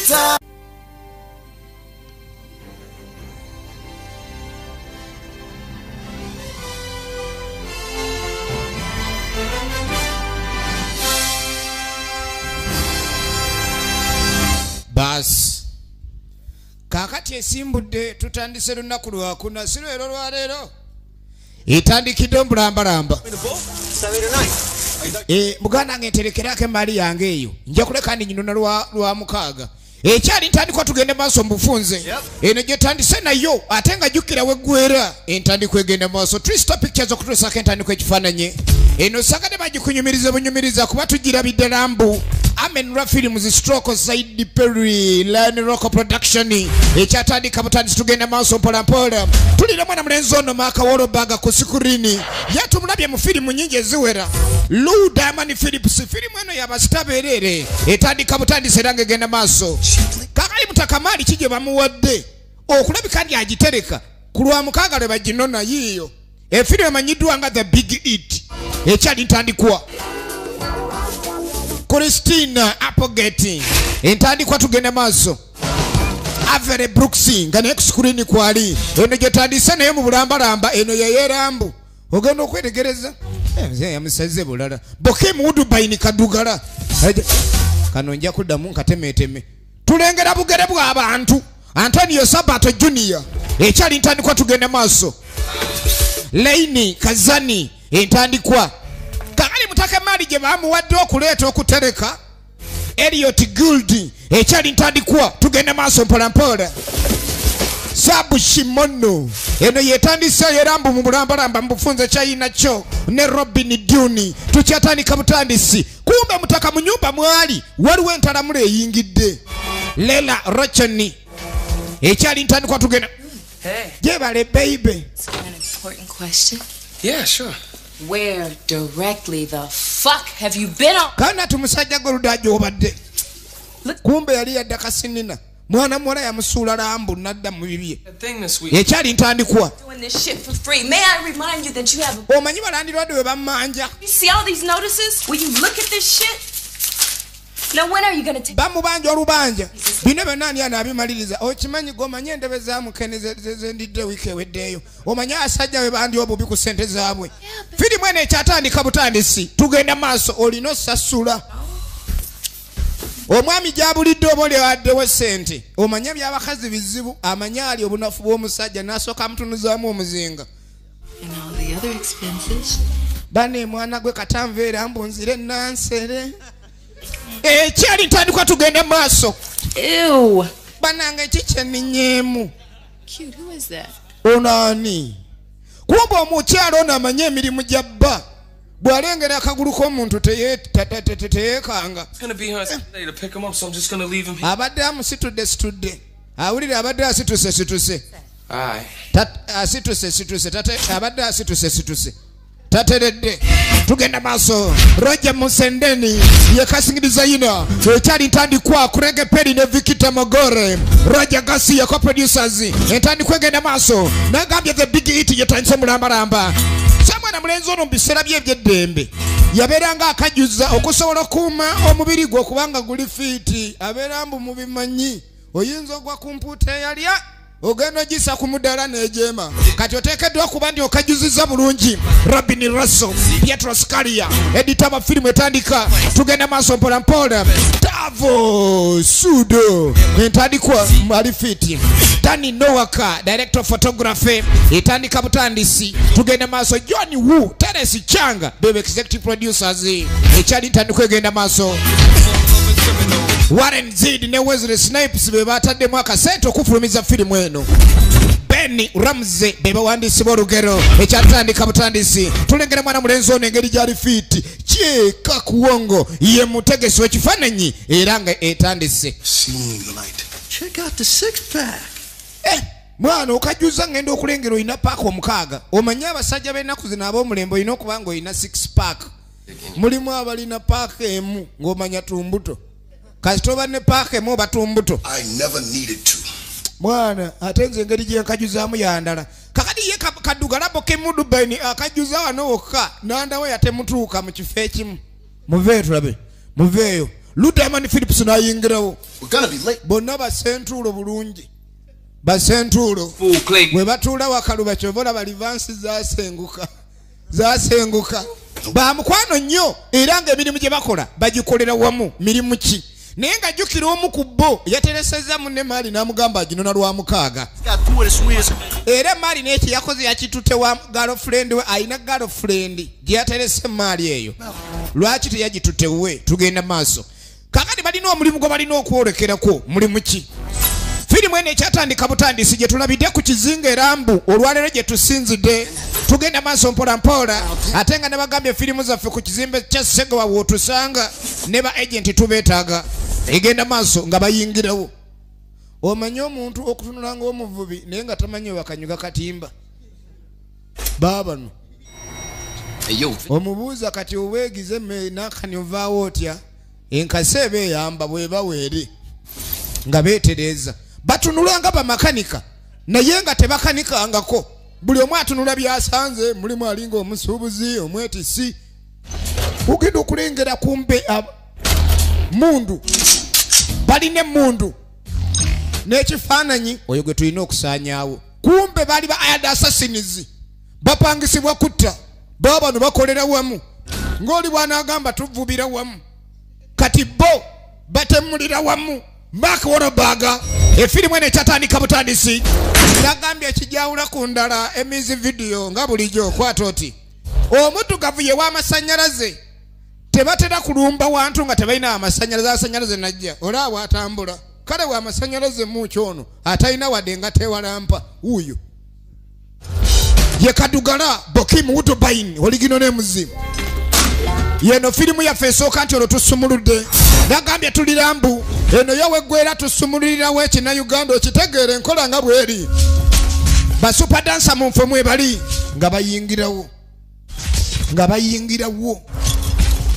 Bas kakati esimbudde tutandise lunaku lwakuna si lwero lwaleero etandikidde omulambalamba muganda wange nterekerako emaali yange eyo nja kuleka ndi nyinona lwa mukaaga ekyali ntandikwa tugende maaso mubufunze eno gye tandise nayo ate nga jjukira weggwera entandikwa egenda maaso Trista Pictures okutuusako entandikwa ekifaananyi eno sagadde bagikunyumiriza bunyumiriza kuba tugirabidde lambu Amenra Films Stroke Saidi Perry Lion Rock Production ekyatandika butandisi tugenda maaso mpolampola tulira mwana mulenzi ono Maka Wolobaga ku sikurini yatumulabye mu firimu nyingi eziwera Lou Diamond Phillips firimu eno yabasitaberere etandika butandisi era ng'egenda maaso kakali mutakamali kije bamuwadde okulabika ndi agitereka ku lwa mukaaga lwe baginona yiyo efirimu emanyiddwa nga The Big Eat ekyali ntandikwa Christina Applegate entandikwa tugenda maaso Avere Brooks nga naye ku screen kwali eno gye tandise naye mu bulambalamba eno yeyerambu ogenda okwetegereza yamusaze bulala Bokem Woodbine Kadugala kano nja kuddamu nkatemeteme tulengera bugere bw'abantu Antonio Sabato Junior ekyali ntandikwa tugenda maaso Laini Kazani entandikwa kakali mutake mali gye bamuwadde okuleeta okutereka Elliot Gould ekyali ntandikwa tugenda maaso mpolampola Sabu Shimono eno yetandise yerambu mu bulambalamba mbufunze kyayina kyo ne Robin Duni tukyatandika butandisi kumbe mutaka mu nyumba mwali waliwo entalamula eyingidde Lela Rochoni ekyali ntandikwa tugenda jebale baby. It's an important question. Yeah, sure. Where directly the fuck have you been on? Kana tumusajja goludajo obadde. Kumbe yali yadda kasinina. Mwana mwala ya musula lambu nadda mu bibye. Ekyali ntandikwa. Doing this shit for free. May I remind you that you have omanyi balandirodde we bamanja. You see all these notices? Will you look at this shit? Now when are you gonna take bamubanja olubanja bino benani anabimaliriza okimanyi gomanye endebe za mukeneze ndidde wiki eweddeyo omanya asajja we bandi obubi ku sente zaabwe firimu eno ekyatandika butandisi tugenda maaso olina osasula omwami gyabulidde oba oli waddewo sente omanya byabakazi bizibu amanya ali obunafu bw'omusajja n'asooka amutunuzaamu omuzinga bane mwana gwe katanveera mbunzire nansere ekyali ntandikwa tugenda maaso. Ew. Banange chiche ni nyemu. Cute, who is that? Onani. Kumba omukyalo ono amanye emirimu gyabba. Bwalengera akagulu k'omuntu teyekanga. It's gonna be her today to pick him up, so I'm just gonna leave him here. Abadde amusitudde. Awulire abadde asituse. Aye. Asituse. Tate abadde asituse. Tateredde tugenda maaso Roger Musendeni yekasingiriza yino ekyali ntandikwa kurege peri ne Vikita Mogore Roger Garcia ko producers entandikwa egenda maaso nagambye The Big Eat yetandise mulambalamba samwana mulenzi ono mbisera by'eby'eddembe yabeeranga akajuza okusobola okuuma omubiri gwe okubanga guli fiiti abeera mbu mubimanyi oyinza ogwa kumpuuta eyalya ogenda gisa ku muddala n'ejeema kati oteekeddwa okuba ndi okajuziza bulungi Robin Russell Pietro Scalia edita ba firimu etandika tugenda maaso mpolampola Tavo Sudo entandikwa ali fiti Danny Nowaka director of photography etandika butandisi tugenda maaso John Wu Teresi Changa bebe executive producers ekyali ntandikwa egenda maaso Warren Zid ne Wesley Snipes be bataddemu akasente okufulumiza firimu eno Benny Ramsey be bawandiisi b'olugero ekyatandika butandisi tulengera mwana mulenzi ono engeri gyali fiiti kyeka kuwongo ye mutegesi w'ekifaananyi era nga etandise. Check out the six-pack. Mwana okajuza ngenda okulengera oyina paaka omukaaga omanyi abasajja b'ennaku zino ab'omulembe oyina okuba nga oyina 6-pack mulimu abalina paaka emu ng'omanya tumbuto kasitoba ne paaka emu batumbuto. I never needed to. Mwana ate nze engeri gye nkajuzaamu yandala kakati ye kadugalabo kemudubaini akajuza wano wokka nandawe yatemutuuka mu kifo ekimu muveeyo tulabe muveeyo Ludaman Phillips nayingirawo. We're gonna be late. Bonna basentuulo bulungi. Basentuulo. Bwe batuula wakaluba kyobola balivansi zaasenguka. Bamukwano nnyo era ng'emirimu gye bakola bagikolera wamu mirimu ki. Naye nga jjukira omu ku bo yateresezza munne Maali n'amugamba aginona lwa mukaaga. Era Maali n'ekyo yakoze yakitutte wa girlfriend we ayina girlfriend gye yaterese Maali eyo. Lwaki teyagitutte we tugenda maaso. Kakati balina omulimu gwe balina okwolekerako mulimu ki. Firimu eno ekyatandika butandisi gye tulabidde ku kizinga erambu olwaleero gye tusinzidde tugenda maaso mpola mpola ate nga ne bagambye firimu zaffe ku kizimbe kya Segowa wootusanga ne ba agenti tubeetaaga egenda maaso nga bayingirawo. Omanyi omuntu okutunula ng'omuvubi naye nga tamanyi wakanyuga katimba baabano omubuuza kati oweegize nakanyuvaawo otya enkasi eba eyamba bweba weeri nga beetereeza batunula nga bamakanika naye nga tebakanikangako buli omu atunula byasanze mulimu alinga omusuubuzi omwetisi ugenda okulengera kumbe mundu balina emundu n'ekifaananyi oyo gwe tulina okusaanyaawo kumbe baali ba ayad assassins bapangisibwa kutta baabano bakolera wamu ng'oli bw'anaagamba tuvubira wamu kati bo batemulira wamu Mark Wahlberg efirimu eno ekyatandika butandisi nagambye ekijawula ku ndala emizi video nga bulijjo okwata oti omuddugavu ye w'amasannyalaze tebatera kulumba wantu nga tebalina amasannyalaze najja olaba atambula kale wa amasannyalaze muki ono atalina wadde nga tewalampa wuuyo ye kadugala Bokim Woodbine oligino n'emuzimu yeno firimu yaffe esooka nti olwo tusumuludde nagambye tulirambu eno yoweggwera tusumulirirawo ekina-Uganda okitegeere enkola nga bweri basupadansa mu nfe mwebali nga bayingirawo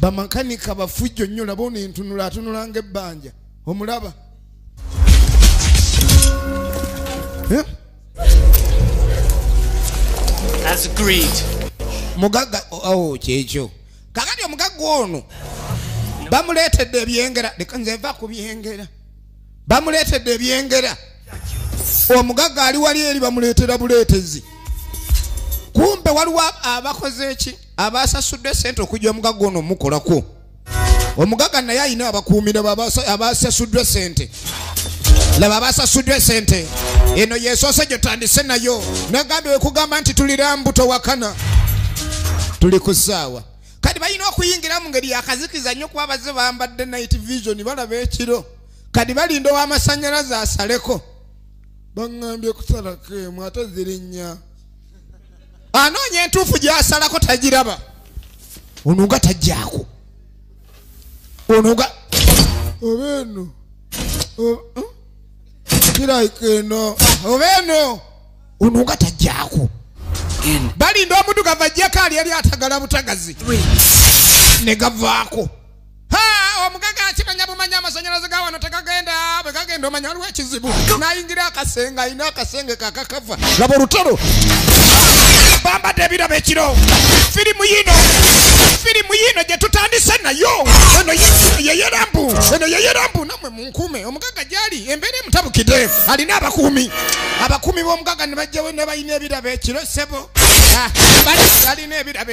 bamakanika bafujjo nnyo laba ono entunula atunula ng'ebbanja omulaba As agreed. Mugaga kyekyo kakati omugagga ono bamuleetedde ebyengera leka nze nva ku byengera bamuleetedde ebyengera omugagga ali wali eri bamuleetera buleetezi kumbe waliwo abakoze eki abasasudde sente okujja omugagga ono omukolako omugagga naye ayina abakuumira abasasuddwe sente laba abasasuddwe sente eno yesoose gyotandise nayo nagambye wekugamba nti tulira mbuto wakana tuli ku ssaawa kati balina okuyingira mu ngeri yakazikiza nnyo kuba bazze bambadde night vision balaba ekiro kati balinda ow'amasannyalaze asaleko baŋŋambye kusalako emu ate zirinnya anoonya entuufu gy'asalako tagiraba ono nga tajjaako ono nga oba eno kirayika eno oba eno ono nga tajjaako balinda omuddugavu ajjako ali yali atagala butagazi ne gavaako omugaga akimanya bumanya amasannyalaze ga wano tegagenda bwe gagenda omanya waliwo ekizibu nayingira akasenge ayina akasenge kakakava laba olutalo bambadde ebirabo ekiro firimu yino gye tutandise nayo eno yeyerambu namwe munkuume omugaga gyali embeera emutabukidde alina abakuumi b'omugaga ne bajjawo ne balina ebirabo ekiro sebo balina ebirabo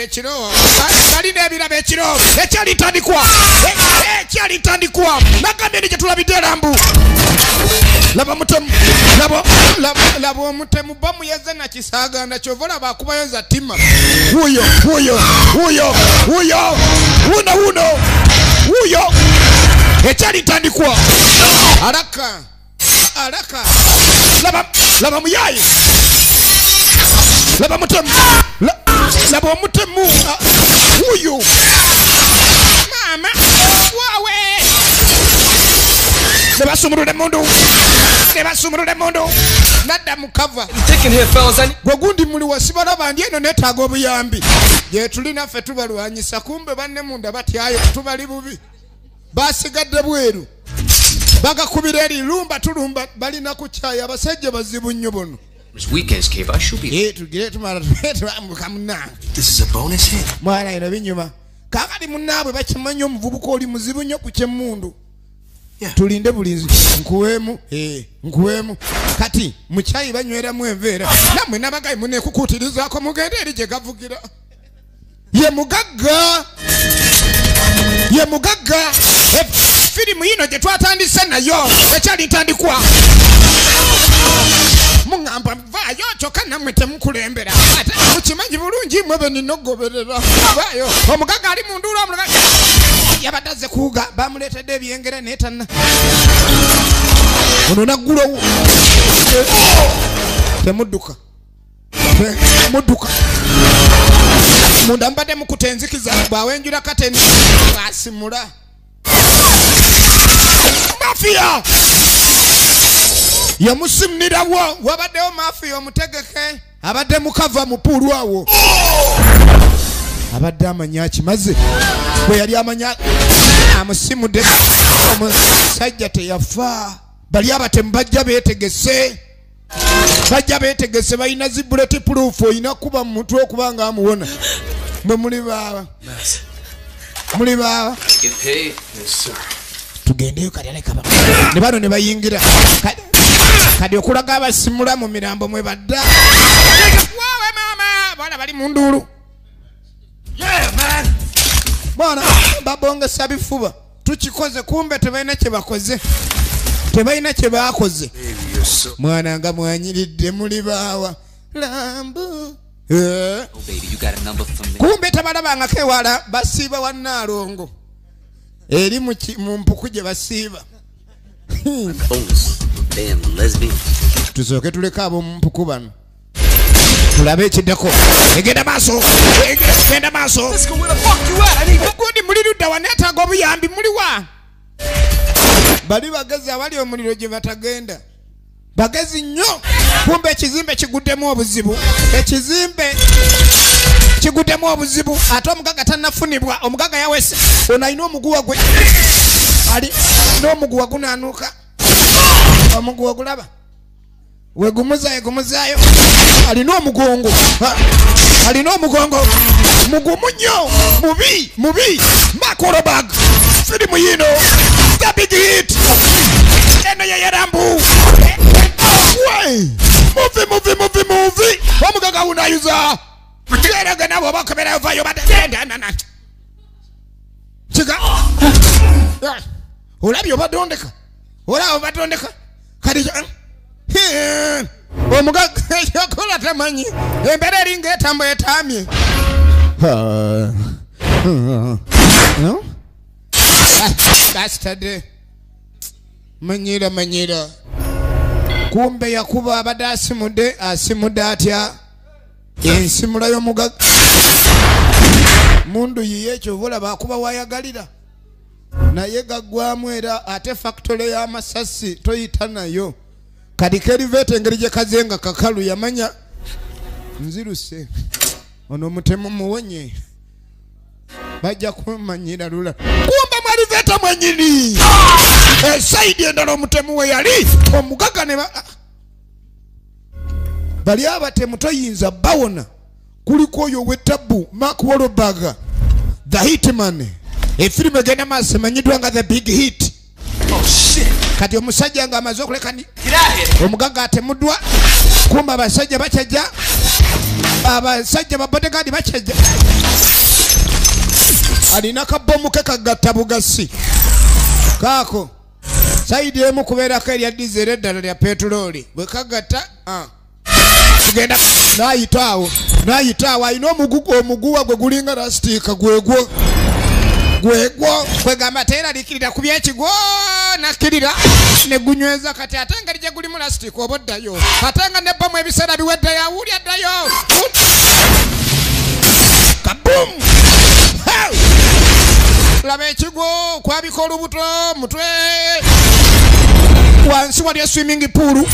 ekiro ekyalitandikwa nagambye ne gye tulabidde erambu laba omutemu bamuyeze nakisaaganda kyova olaba akubayoza ttima wuuyo ekyalitandikwa alaka laba muyayi laba mutemu laba omutemu wuuyo mama wawe nebasumulula emundu nadda mukava gwe gundi muli wasibalaba ndi eno netaaga obuyambi gye tulina ffe tubalwanyisa kumbe banne munda batyayo tubali bubi basigadde bweru bagakubira eri lumba tulumba balina kukyaya abasajja bazibu nnyo bono tugire tumala tubeetubamuka munange mwana eno binyuma kakati munnaabwe bakimanyi omuvubuka oli muzibu nnyo ku kyemmundu tulinde bulinzi nkuweemu kati mukyayi banyweramu enveera nammwe nabagayi munekukutirizaako mugende eri gye gavugira ye mugagga firimu yino gye twatandise nayo ekyali ntandikwa muŋŋamba vaayo kyokka nammwe temukulembera ate mukimanyi bulungi mwe beninogoberera vaayo omugagga ali mu nduula omulugagga yabadde azze kuwuga bamuleetedde ebyengera neetanna ono naggulowo temudduka munda mbadde mukutenzikiza bwawenjula kateni bwasimula mafiya yamusimnirawo wabaddewo mafiya omutegeke abadde mukava mupuulu awo abadde amanya akimaze bwe yali amanya amusimudde omusajja teyafa bali abatemu bajja beetegese balina zi bullet proof olina kuba mu mutwe okubanga amuwona mwe muli baaba tugendeyo kati aleka ne bano ne bayingira kadi okulaga abasimula mu mirambo mwe badda waawe maama bwana bali mu nduulu bwana babongesa bifuba tukikoze kumbe tebalina kye bakoze mwana nga mwanyiridde muli baawa lambu kumbe tabalabangako ewala basiiba wa Naalongo eri mu mpuku gye basiiba tusooke tuleke ab'omu mpuku bano tulabe ekiddako egenda maaso gundi muli ludda wa neetaaga obuyambi muliwa bali bagezi abali omuliro gye batagenda bagezi nnyo kumbe ekizimbe kiguddemu obuzibu ate omugagga tannafunibwa omugagga yawese ono alina omuguwa gwe ali n'omuguwa gunaanuuka omuguwa gulaba wegumuzaayo alina omugongo mugumu nnyo mubi makorobag firimu yino the big hit eno yeyerambu muvi omugagga unayuza gerage nabo obakoberayo vayo badendanana kiga olabye obadondeka kadi omugagga yakola tamanyi embeera eringa etambo etamye bastard manyira kumbe yakuba abadde asimudde atya ensimula y'omugagga mundu yiye ekyo bulaba akuba wayagalira naye gaggwamu era ate factory y'amasasi toyita nayo kati kerivete engeri gye kazenga kakalu yamanya nziruse ono omutemu muwonye bajja kumanyira lula kumba maliveta mwenyini esaidi endala omutemu we yali omugagga ne bali abatemu toyinza bawona kuliko oyo wetabu Mark Wahlberg the hitman efirimu egenda maaso emanyiddwa nga the big hit kati omusajja nga amaze okulekani omugagga atemuddwa kumba abasajja bakyajja abasajja babodegaadi bakyajja alina kabomu ke kagatta bugasi kaako saidi emu kubeerako erya dizeri eddala lya petulooli bwe kagatta tugenda nayitaawo alina omuguwa gwe gulinga lasitiika gwegwo kwegamba teeralikirira ku byekigwo nakkirira negunyweza kati ate engeri gye gulimu lasitiika oba oddayo ate nga nebbamu ebiseera biweddeyo awuli addayo kabumu laba ekigwo kwabika olubuto mutwe wansi wali swimming pool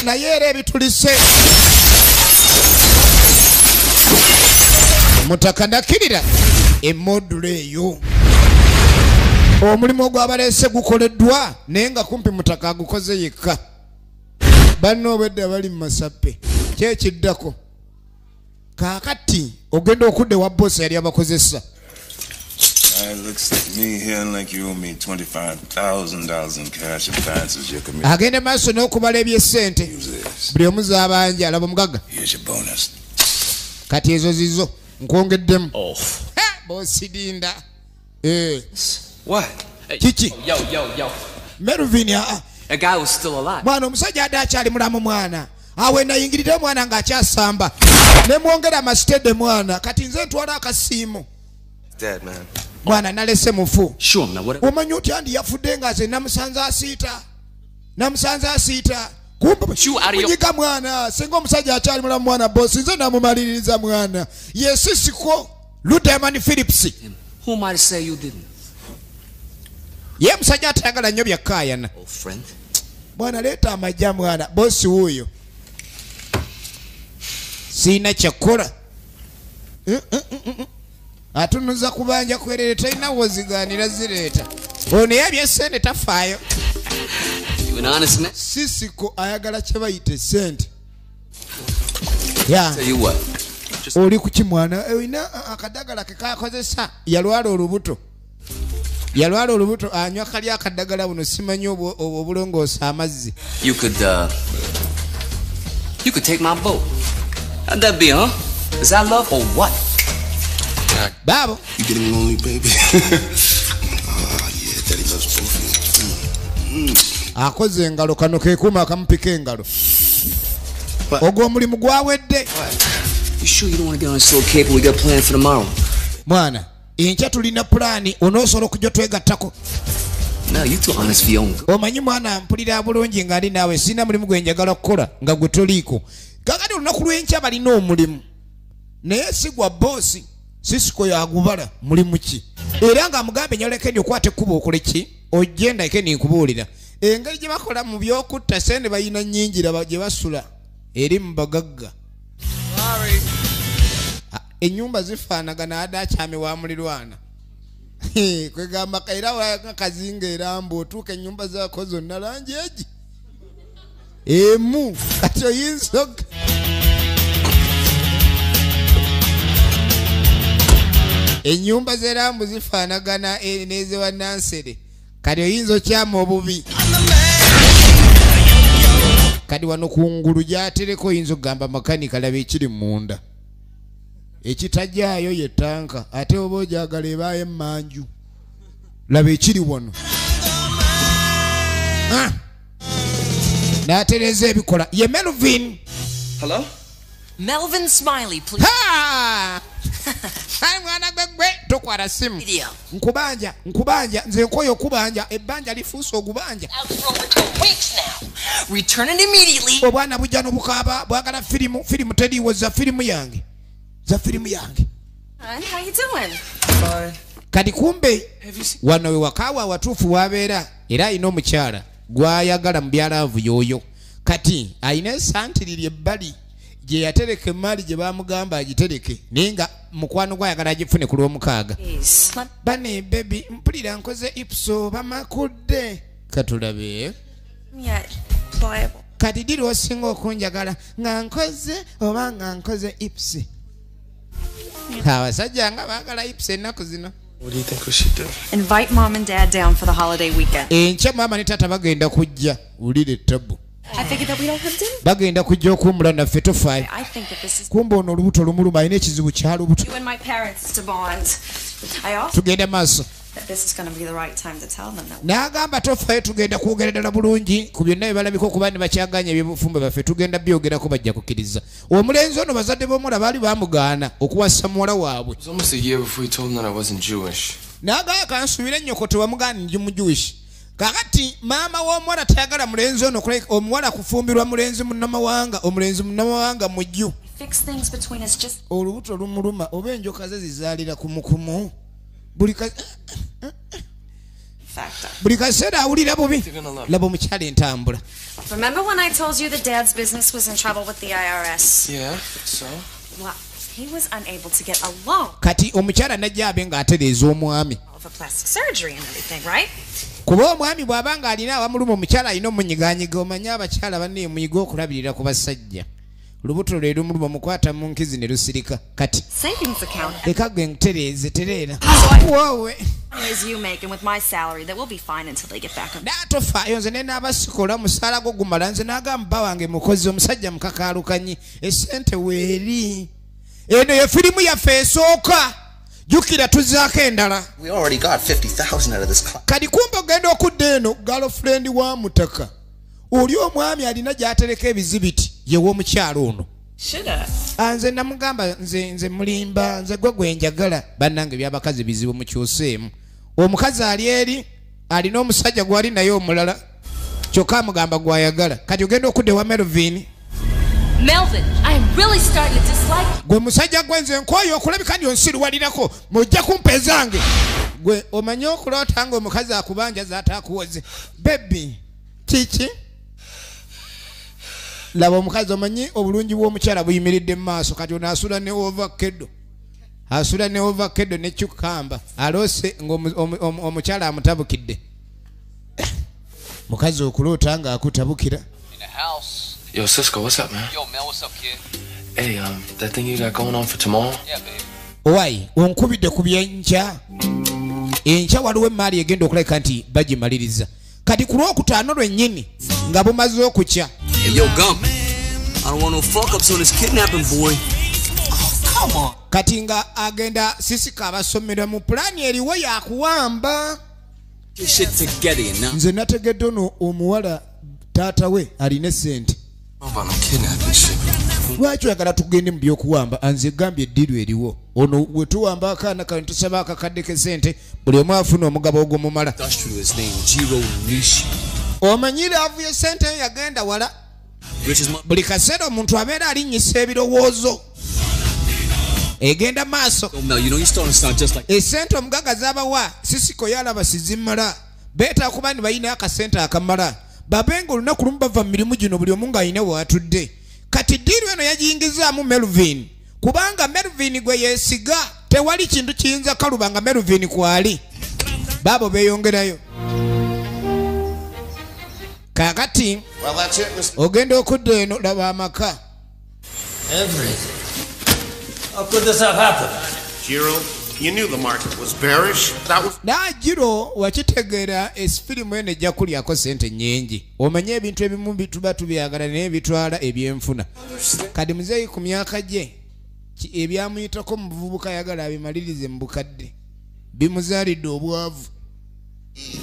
naye era ebitulise mutaka ndakkirira emmodulo eyo omulimu ogw'abaleese gukoleddwa naye nga kumpi mutaka agukoze yekka banno obwedde bali mu masappe kyekiddako kaakati ogenda okudde wa bosi yali abakozesa It looks like me hearing like you owe me $25,000 in cash advances your commission. Agende maaso n'okubala eby'essente buli omu z'abanja alaba omugagga. Here's your bonus. Kati ezo zizo nkwongeddemu. Boosidinda. What? Kiki? Yo. Melvin That guy was still alive. Mwana omusajja adde akyali mulamu mwana. Awe nayingirira omwana ng'akyasamba. Ne mwongera amasitede mwana. Kati nze ntwala akasiimu. Dead, man. Mwana nalese mufu. Sure, now what? Omanyi otya andi yafudde nga ze namusanze asiita. Kumpa mwana. Singa omusajja akyali mulamu mwana boss. Nze namumaliriza mwana. Yesisiko. Ludeman Phillips. Who am I to say you didn't? Ye musajja atayagala nnyo byakkaayana. Old friend. Mwana leeta amajja mwana. Bosi wuuyo. Siina kyakola. Atunuza kubanja kwerere talina wozigaanira zireeta. Ono yabyessente tafaayo. You an honest man? Sisiko ayagala kye bayita essente. Tell you what. Oli kuki mwana olina akadagala ke kakozesa yalwala olubuto anywa kali akadagala buno simanyi obulongoosa amazzi. You could take my boat. How'd that be, huh? Is that love or what? Babo. You getting lonely, baby? Yeah, Daddy loves both of you. Akoze engalo kano ke kuma akampika engalo. Ogwo omulimu gwawedde. You sure you don't want to get on this little cape we got planned for tomorrow? Mwana, enkya tulina pulaani onoosobola okujja twegattako. No, you too honest for your own good. Omanyi mwana mpulira bulungi ng'ali naawe sina mulimu gwe njagala kukola nga gwe toliiko. Kakati olunaku lw'enkya balina omulimu. Naye si gwa boosi, Sisiko yagubala mulimu ki? Era ng'amugambe nyoleke okwate ekkubo okole ki? Ojje ndayike ninkubuulira. Engeri gye bakola mu by'okutta sente bayina nnyingi gye basula eri mu bagagga. Ennyumba zifaanagana adde akyame wa mulirwana. Kwegamba kaira wakazinga era mbu otuuka ennyumba zaako zonna langi egi. Emu kati oyinza ennyumba z'erambu zifaanagana n'ezewa Nansere. Kati oyinza okyama obubi. Kati wano kungulu gy'atereka oyinza okugamba makanika laba ekiri munda. Ekitajjaayo ye tanka ate oba ogyagala ebaayo emmanju. Laba ekiri wano. N'atereza ebikola. Ye Melvin. Hello? Melvin Smiley, please. Hai mwana gwegwe tokwala simu. Nkubanja nze nkoyo kubanja ebbanja lifuusa ogubanja. Return it immediately. Obwana bujja n'obukaaba bwagala firimu teriiwo za firimu yange. How you doing? Fine. Kati kumbe wano we wakaawa watuufu wabeera era ayina omukyala gwayagala mu byalaavu yoyo. Kati ayina essantiriri ebbali gye yatereka emaali gye bamugamba agitereke naye nga mukwano gwayagala agifune ku lw'omukaaga. Bane bebi mpulira nkoze ipso bamakudde katulabe. Kati diri osinga okunjagala nga nkoze oba nga nkoze ipsi. Abasajja nga baagala ipsi ennaku zino. What do you think we should do? Invite Mom and Dad down for the holiday weekend. Enkya maama ne taata bagenda kujja wulire ttabu. I figured that we don't have dinner. Bagenda kujja okuwummula naffe tofaayo. I think that this is kumbe ono olubuto lumuluma alina ekizibu kya lubuto. you and my parents to bond. I also Tugende maaso. that this is going to be the right time to tell them that. N'agamba tofaayo tugenda kwogera ddala bulungi ku byonna bye balabika okuba ne bakyaganya ebyobufumbe baffe tugenda byogerako bajja kukkiriza. Omulenzi ono bazadde b'omuwala baali bamugaana okuwasa muwala waabwe. It was almost a year before he told him that I wasn't Jewish. N'agamba kansuubire nnyoko tewamugaana ndi mu Jewish. Kakati maama w'omuwala tayagala mulenzi ono omuwala kufumbirwa mulenzi munnamawanga omulenzi munnamawanga mujju. Fix things between us just Olubuto lumuluma oba enjoka ze zizaalira kumukumu. Buli kaseera awulira bubi. Laba omukyala entambula. remember when I told you that Dad's business was in trouble with the IRS? Yeah, so? Well, he was unable to get a loan Kati omukyala najja abe ng'atereeza omwami. for plastic surgery and everything, right? Kuba omwami bw'aba ng'alina awamuluma omukyala alina omunyigaanyiga omanyi abakyala banne muyiga okulabirira ku basajja. Lubuto lwe lumuluma mukwata mu nkizi ne lusirika. Kati Savings account. leka gwe nkutereeze tereera. Woowe. As you make, and with my salary, that will be fine until they get back on. Natofaayo nze ne n'abasikola musaala gwo gumala nze n'agamba wange mukozi omusajja mukakaalukanyi essente weeri eno ye firimu yaffe esooka jukira tuzaako endala We already got 50,000 out of this class. kati kumbe ogenda okudda eno girlfriend wa mutaka oli omwami alina gy'atereka ebizibiti ye w'omukyalo ono nze namugamba nze mulimba nze gwe gwenjagala bannange byabakazi bizibu mukyuseemu omukazi ali eri alina omusajja gwali naye omulala kyokka amugamba gwayagala kati ogenda okudda ewa Melvin I am really starting to dislike you. gwe musajja gwe nze nkooye okulabika ndi onsiruwalirako mujja kumpezange gwe omanye okuloota nga omukazi akubanja zaataakuwoze bebi kiki laba omukazi omanyi obulungi bw'omukyala buyimiridde mu maaso kati ono asula ne ovakedo ne cucamba aloose ng'omukyala amutabukidde mukazi okuloota nga akutabukira. Yo, Cisco, what's up, man? Yo, Mel, what's up, kid? Hey, that thing you got going on for tomorrow? Yeah, babe. Why? Onkubidde ku byenkya. Enkya waliwo emaali egenda okulabika nti bagimaliriza. Kati ku Lwokutaano lwennyini nga bumaze okukya. Hey, yo, Gump. I don't want no fuck-ups on this kidnapping, boy. Oh, come on. Kati nga agenda sisika abasomera mu pulaani eriwo yakuwamba. Get shit together, you know? Nze nategedde ono omuwala taata we alina essente. Lwaki oyagala tugende mu by'okuwamba anze gambye eddiru eriwo ono we tuwamba akaana kano tusaba akakadde k'essente buli omu afuna omugabo ogw'omumala omanyi laavu y'essente yo yagenda wala buli kaseera omuntu abeera alinnyisa ebirowoozo egenda maaso essente omugaga z'abawa sisiko yalaba sizimala beetaaga kuba ni balina akasente akamala babenga olunaku lumu bava mu mirimu gino buli omu ng'alina waatudde kati ddiiru eno yagiyingizaamu Melvin kubanga Melvin gwe yeesiga tewali kintu kiyinza kaluba nga Melvin kwali baabo beeyongerayo kaakati ogenda okudda eno laba amaka. How could this have happened? Jiro, you knew the market was bearish. That was Jiro wakitegeera esifirimu eno ejja kulyako sente nnyingi omanye ebintu ebimu bituba tubyagala naye bitwala ebyenfuna kati muzeeyi ku myaka gye ebyamuyitako mu buvubuka yagala abimalirize mu bukadde bimuzaalidde obwavu.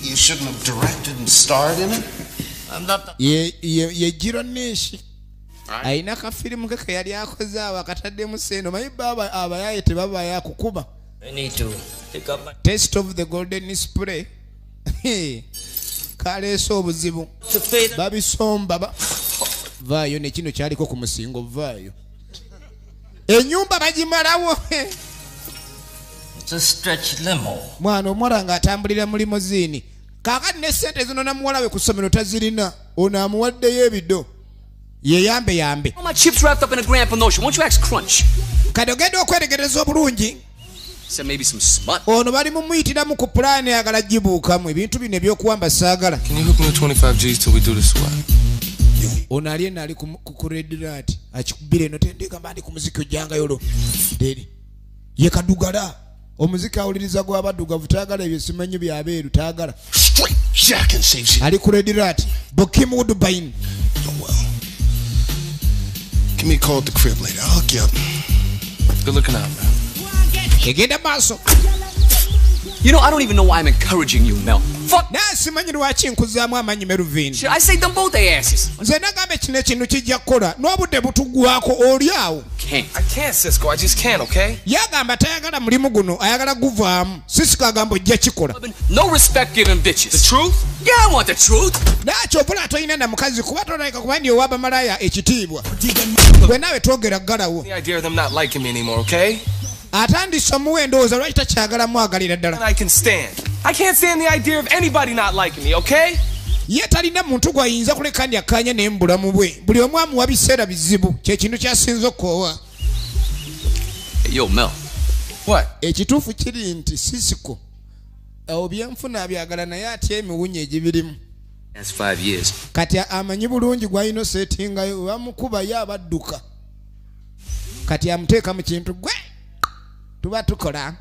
you shouldn't have directed and starred in it. I'm not the... ye Jiro Nishi ayina kafirimu ke yali akoze awo akataddemu sente omanyi baba abayaye tebabaayo akukuba. I need to pick up my... Taste of the golden spray. Kaleese obuzibu babisomba vaayo ne kino kyaliko ku musingo vaayo ennyumba bagimalawo. It's a stretch limo. Mwana omuwala ng'atambulira mu limoziini kaakati ne ssente zino namuwala we ku ssomero tazirina ono amuwaddeyo ebido yeyambe yambe. All my chips wrapped up in a grand promotion. Won't you ask Crunch? Kati ogenda okweregereza obulungi. Said maybe some smut. Ono bali mumuyitiramu ku pulaani ayagala gibuukamu ebintu bino ebyokuwamba saagala. Can you hook me with 25 G's till we do this swap? Ono ali eno ali ku red light akikubira eno tendeka ndi ku muziki ojjangayo olwo ye kadugala omuziki awuliriza gw'abaddugavu taagala ebyo simanyi byabeeru taagala ali ku red light Bokim Woodbine. Give me a call at the crib later. I'll hook you up. Good looking out, man. Egenda maaso. You know, I don't even know why I'm encouraging you, Mel. Fuck. Simanyi lwaki nkuzaamu amanyi Melvin. Shit, I say them both their asses. Nze nagambe kino ekintu kijja kukola n'obudde butugwako oli awo. I can't, Cisco. I just can't, okay? Yagamba tayagala mulimu guno ayagala guvaamu Cisco agamba ojja kikola. No respect giving bitches. The truth? Yeah, I want the truth. Nakyo obula toyina na mukazi kuba tolabika kuba ndi owaba malaya ekitiibwa. Gwe naawe twogera ggalawo. The idea of them not liking me anymore, okay? Atandise omuwendooza lwaki takyagala mwagalira ddala. I can't stand the idea of anybody not liking me, okay? Ye talina muntu gw'ayinza kuleka ndi akkaanya naye mu bulamu bwe buli omu amuwa biseera bizibu kyekintu kyasinza okukoowa. Yo, Mel. What? Ekituufu kiri nti Cisco awo byenfuna abyagala naye atya emiwunya egibirimu. That's 5 years. Kati amanyi bulungi gw'alina oseetingayo bamukuba ye abadduka kati amuteeka mu kintu gwe tuba tukola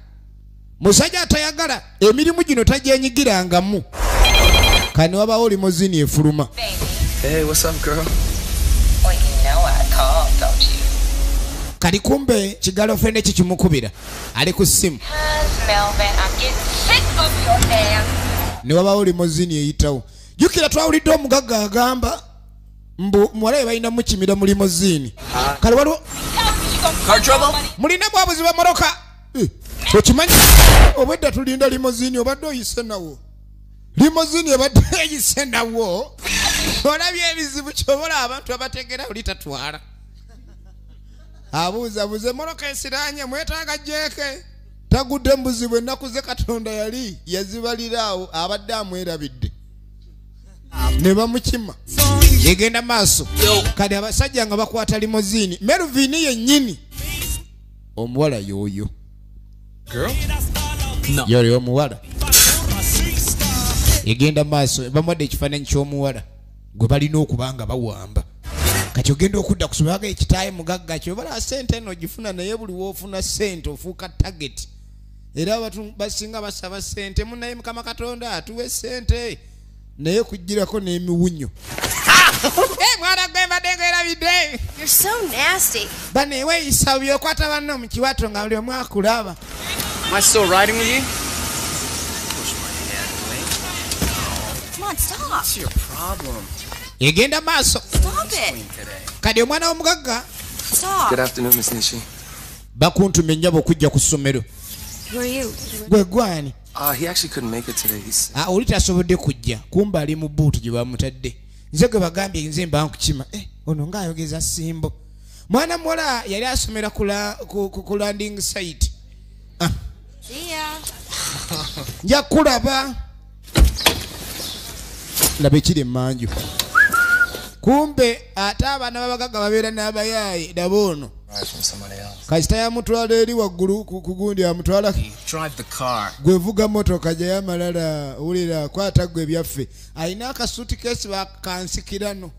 musajja atayagala emirimu gino tajenyigirangamu kani wabawo limozini efuluma. Hey, what's up, girl? Well, you know I called, don't you? Kali kumbe kigirlfriend kye kimukubira ali ku ssimu. Melvin, I'm getting sick of your dance. Ne wabawo limozini eyitawo. Jukira twawulidde omugagga agamba mbu muwala we balina mukimira mu limozini. Kale waliwo Car trouble? mulina bwabuzi bw'emmotoka. Okimanyi obwedda tulinda limozini obadde oyise nawo. Limozini ebadde eyise nawo. Olabye ebizibu kyobola abantu abategera oli tatwala. Abuuzabuuza emmoloka esiraanye mwetaaga jeeke. Tagudde mbuzibu ennaku ze Katonda yali yazibaliraawo abadde amwerabidde. Ne bamukima. Yegenda maaso. Kati abasajja nga bakwata limozini. Melvin yennyini. Omuwala y'oyo. Girl? No. Yoyo omuwala. Yegenda maaso bamuwadde ekifaananyi ky'omuwala gwe balina okuba nga bawamba. Kati ogenda okudda kusobaga ekitaayi mugagga kyo bala sente eno gifuna naye buli woofuna sente ofuuka target. Era abantu basinga basaba sente munaye Mukama Katonda atuwe sente naye kujjirako n'emiwunyo. Mwana gwe mbadde ng'erabidde. You're so nasty. Bane weeyisa byokwata banno mu kiwato nga buli omu akulaba. Am I still riding with you? Come on, stop. What's your problem? Egenda maaso. Stop it. Kati omwana w'omugagga Stop. Good afternoon, Miss Nishi. bakuntumye ennyabo okujja ku ssomero. Who are you? Gwe gwani? He actually couldn't make it today. He's Oli tasobodde kujja kumba ali mu buutu gye bamutadde. Nze gwe bagambye nze mba nkukima. Ono ng'ayogeza simbo. Mwana muwala yali asomera ku landing site. See ya. Nja kulaba. Laba ekiri emmanju. Kumbe ate abaana b'abagagga babeera n'abayaaye daba ono. from somebody else. Kasita yamutwala eri waggulu ku gundi amutwala. Drive the car. Gwe vuga motoka gye yamalala wulira kwata gwe byaffe. Alina akasuutikesi bakansikirano.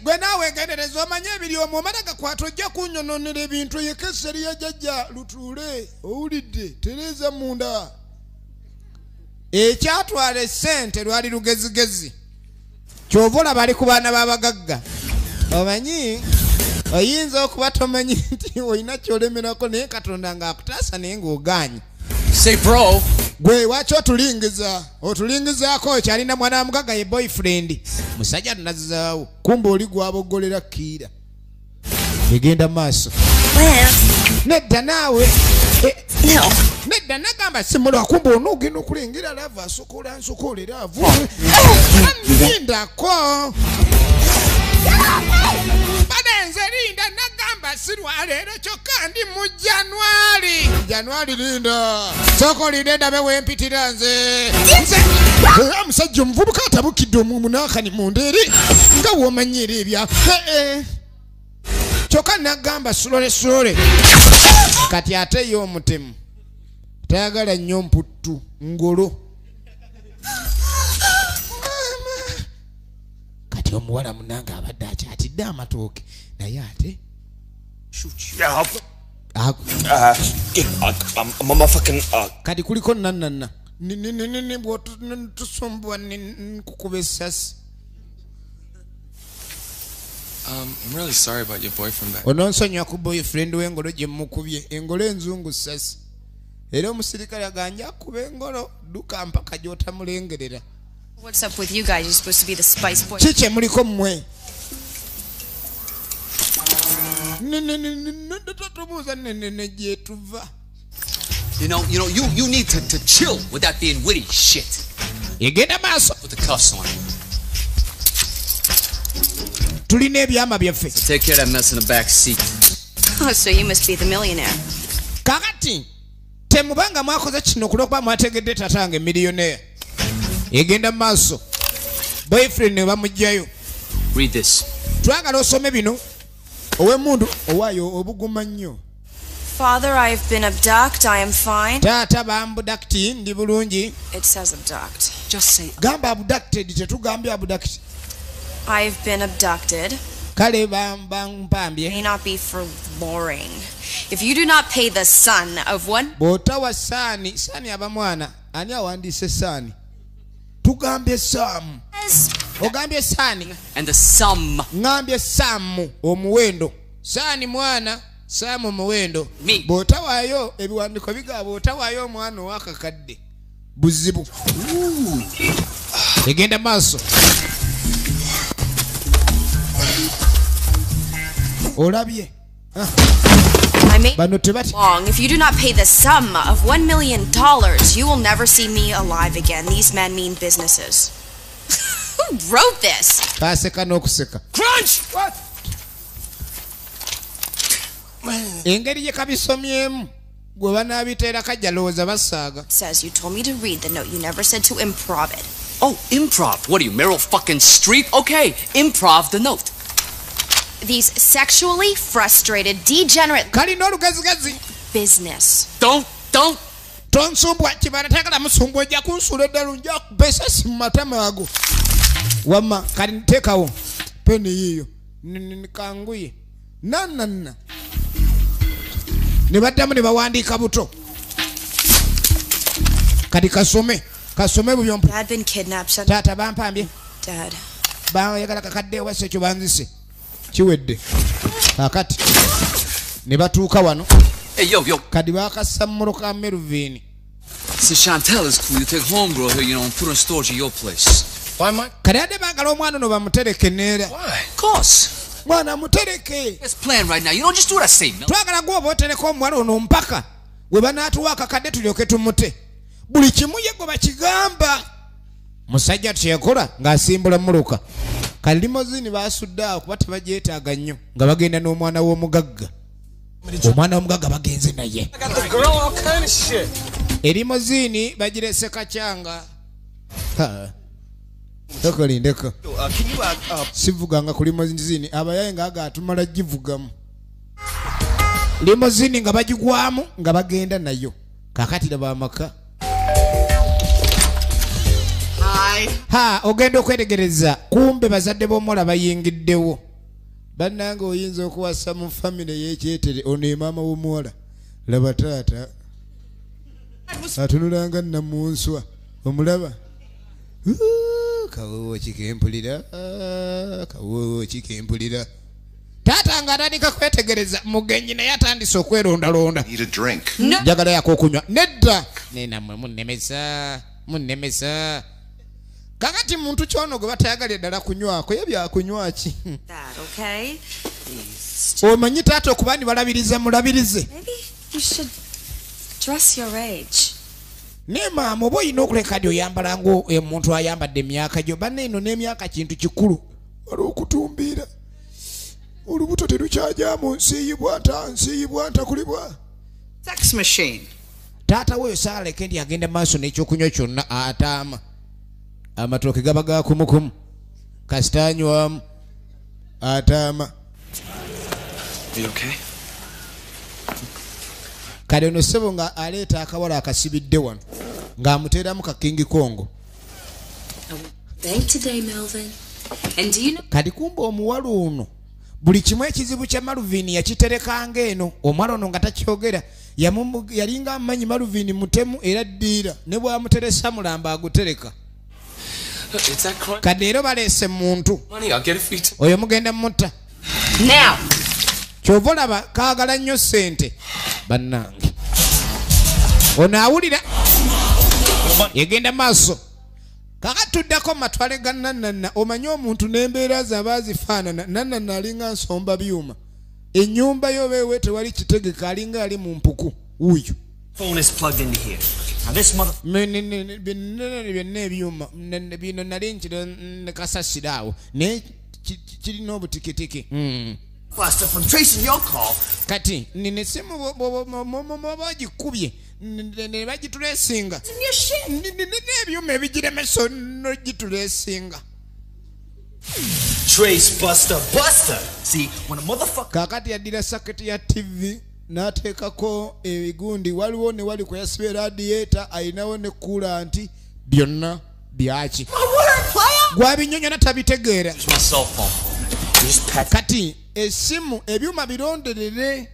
Gwe naawe gendereza omanye ebiri omwo omala gakwata ojja kunyononera ebintu yekesi eri yajjajja lutuule owulidde tereeza munda. Ekyatwala essente lwali lugezigezi. Kyova olaba ali ku baana b'abagagga. Omanyi oyinza okuba tomanyi nti olina kyolemerako naye Katonda ng'akutaasa naye ng'ogaanye. Say bro. Gwe waki otulingizaako ekyalina mwana wa mugagga ye boyfriend. Musajja tunazizaawo. Kumbe oli gwabogolera kiira. Egenda maaso. Nedda naawe. No. Nedda nagamba simulwa kumbe onoogenda okulengera lava asukola nsukolera avu. Ndako. Badenze linda nagamba sirwaleero kyokka ndi mu Januari linda. Soko linda bewe empitira nze. Omusajja omuvubuka atabukidde omumunakani munderi nga womanyira ebya. Kyokka nagamba sulole. Kati ate yo omutemu. Tayagala nnyo mputtu ngolo. Kati omuwala munanga abadde akyatidde amatooke naye ate kati kuliko nanana bwotusumbwa nkukuba essasi. I'm really sorry about your boyfriend back. Ononsonyiwa ku boyfriend w'engolo gye mukubye engolo enzungu ssasi. Era omusirikale aganja akuba engolo dduka mpaka gy'otamulengerera. What's up with you guys? You're supposed to be the spice boy. Kiki muliko mmwe? Tatubuuza nene gyetuva. You need to chill with that being witty shit. Egenda maaso. Put the cuffs on. Tulina ebyama byaffe. So take care of that mess in the back seat. Oh, so you must be the millionaire. Kakati temubanga mwakoze kino okulokuba mwategedde tatange millionaire. Egenda maaso. Boyfriend ne bamugjayo. Read this. Twagala osome bino. Ow'emmundu owaayo obuguma nnyo. Father, I've been abducted. I am fine. Taata bambudakti ndi bulungi. It says abduct. Just say Gamba abducted tetugambye abducted. I've been abducted. kale bampambye may not be for boring. If you do not pay the son of one botawa sani abamwana ani awandise sani tugambye Sam ogambye sani and the sum ngambye Sam omuwendo sani mwana Sam omuwendo Me. botawayo ebiwandiko biga botawayo omwana wakakadde buzibu egenda maaso olabye I may bano tebati long. If you do not pay the sum of $1 million, you will never see me alive again. These men mean businesses. Who wrote this? kaseka n'okuseka Crunch! What? engeri gye kabisomyemu gwe banaabiteera kajja lowooza basaaga Says you told me to read the note. You never said to improv it. Oh, improv. What are you, Meryl fucking Streep? Okay, improv the note. These sexually frustrated, degenerate kalina olugazigazi Business. tonsumbwa kibala tagala musumbwa ojja kunsuula eddala nja kupesa si mu matama ago wamma kali nteekawo peni yiyo kanguye nananna ne baddamu ne bawandiika buto kati kasome bubyompu Dad been kidnapped. Son. taata bampambye Dad. bayagala kakadde ewasa ekyo banzise kiwedde kakati ne batuuka wano Hey, yo. kadi bakasammulo ka Melvin So Chantel is cool. You take homegirl here, and put her in storage at your place. Why, Mike? kadi adde baagala omwana ono bamutereke neera Of course. mwana mutereke Let's plan right now. You don't just do what I say, Mel. twagala gwoba otereka omuwala ono mpaka we banaatuwa akakadde tulyoke tumute buli kimu ye gwe bakigamba musajja kyekola ng'asimbula muluka kali limozini baasudde awo kuba tebagyetaaga nnyo nga bagenda n'omwana w'omugagga omwana w'omugagga bagenze naye I got the girl all kind of shit. erimozini bagirese kacyanga tokolindeko sivuganga ku limozini abayaye nga agatumala givugamu limozini nga bagigwamu nga bagenda nayo kakati laba amaka ogenda okwetegereza kumbe bazadde b'omuwala bayingiddewo bannanga oyinza okuwasa mu famire y'ekyetere ono ye maama w'omuwala laba taata atunulanga namunswa omulaba kawoowo kikempulira taata nga atandika kwetegereza mugenyi naye atandise okwerondalonda njagala yako okunywa nedda nenamwe munnemesa kakati muntu kyono gwe batayagalira ddala kunywako ye byakunywa ki omanyi taata okuba ni balabiriza mulabirize ne maama oba olina okuleka dy oyambala ngaomuntu ayambadde emyaka gyo banne eno n'emyaka kintu kikulu wali okutumbiira olubuto terukyajamu nsiyibwa nta kulibwa sex machine taata weyo saaleke ndi agenda maaso n'ekyokunywa kyonna ataama amatooke gaba gakumukumu kasita anywamu ataama kale ono ssebo nga aleeta akawala akasibidde wano ng'amuteeramu ka King Kongo kati kumba omuwala ono buli kimu ekizibu kya Malvin yakiterekanga eno omwala ono nga takyogera yalinga amanyi Malvin mutemu era ddiira ne bwamuteresa mulamba agutereka kati leero baleese muntu oyo mugenda mutta kyova olaba kaagala nnyo ssente bannange ono awulira yegenda maaso kakatuddako matwale ga nanana omanyi omuntu n'embeera zaba azifaanana nanana alinga nsomba byuma ennyumba yo beewe tewali kitegeka alinga ali mu mpuku wuyo byonna ebyuma bino nali nkiro nekasasira awo naye kirina obutikitiki kati ninesimu bagikubye ne bagitulesinga n'ebyuma ebigiremesa nogitulesinga kakati yaddira saketi ya TV n'ateekako ebigundi waliwo ne wali kweyasiba radieta ayinawo ne kulanti byonna byaki gwabinyonyona tabitegeera Kati esimu ebyuma bironderere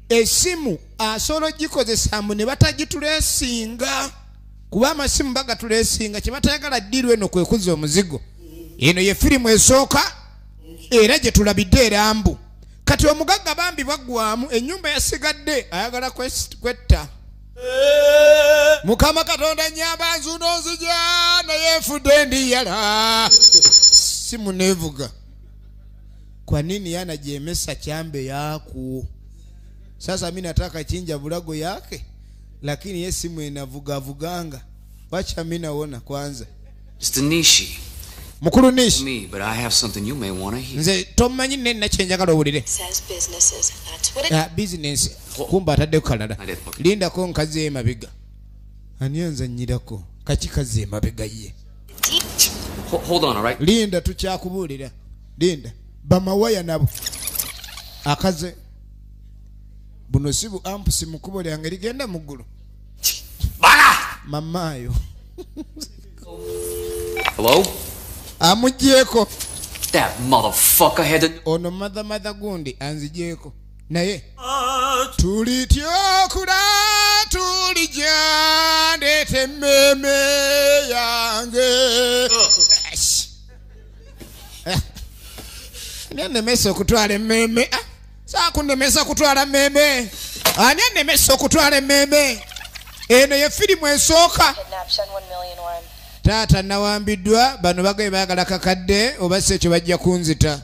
esimu asolo gikozesa mu ne batagitulesinga kuba amasimu bagatulesinga kye batayagala ddiirwa eno kwe kuzza omuzigo eno ye firimu esooka era gye tulabidde erambu kati omugagga bambi bwaggwamu ennyumba yasigadde ayagala kwetta Mukama Katonda nyamba nzunozija naye nfudde ndiyala simu nevuga kwa nini yanajemesa chambe yaku sasa mimi nataka chinja bulago yake lakini ye simu inavuga vuganga wacha mimi naona kwanza Mr. Nishi. Mukuru Nishi Me, but I have something you may want to hear. Nze tomanyi nene nachenja kalo ulire Says businesses. That's what it business kumba atadde kalala linda ko nkazi emabiga anianza nyirako kachikazi emabiga ye Hold on, all right? Linda tukyakubulira Linda bamawaya nabo akaze buno sibu ampusi mukubo lyange ligenda muggulu Bala! Mamayo Hello? Amujeko That motherfucker had to... ono mother gundi anzijeko naye tulityokula tulijandete meme yange Nyanemesa okutwala meme sakunemesa kutwala meme anyanemesa okutwala meme eno ye firimu esooka Tata nawambiddwa bano bagaye bayagala kakadde oba sekyo bajja kunzita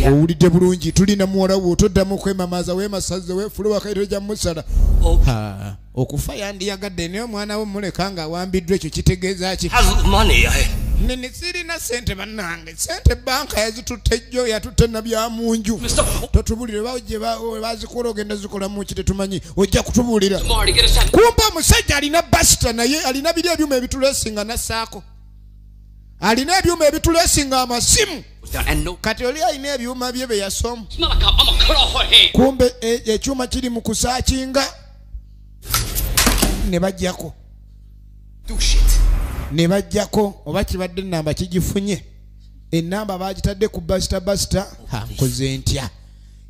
owulidde bulungi tulina muwala wo toddamu kwemamaza weemasaze weefule wakaito gya musala okufa yandiyagadde naye omwana we muleka nga awambiddwa ekyo kitegeeza ki nini sirina sente bannange sente banka yazitutte jjo yatutte nabyamunju totubulire bawgye bazikola ogenda zikola muki tetumanyi ojja kutubulira kumpa omusajja alina basita naye alina biri ebyuma ebitulesinga nassaako alina ebyuma ebitulesinga amasimu kati oli alina ebyuma bye beyasoma kumbe ekyuma kiri mu kusaakinga ne bajjako ne bajjako oba kibadde ennamba kigifunye ennamba bagitadde ku basita nkoze ntya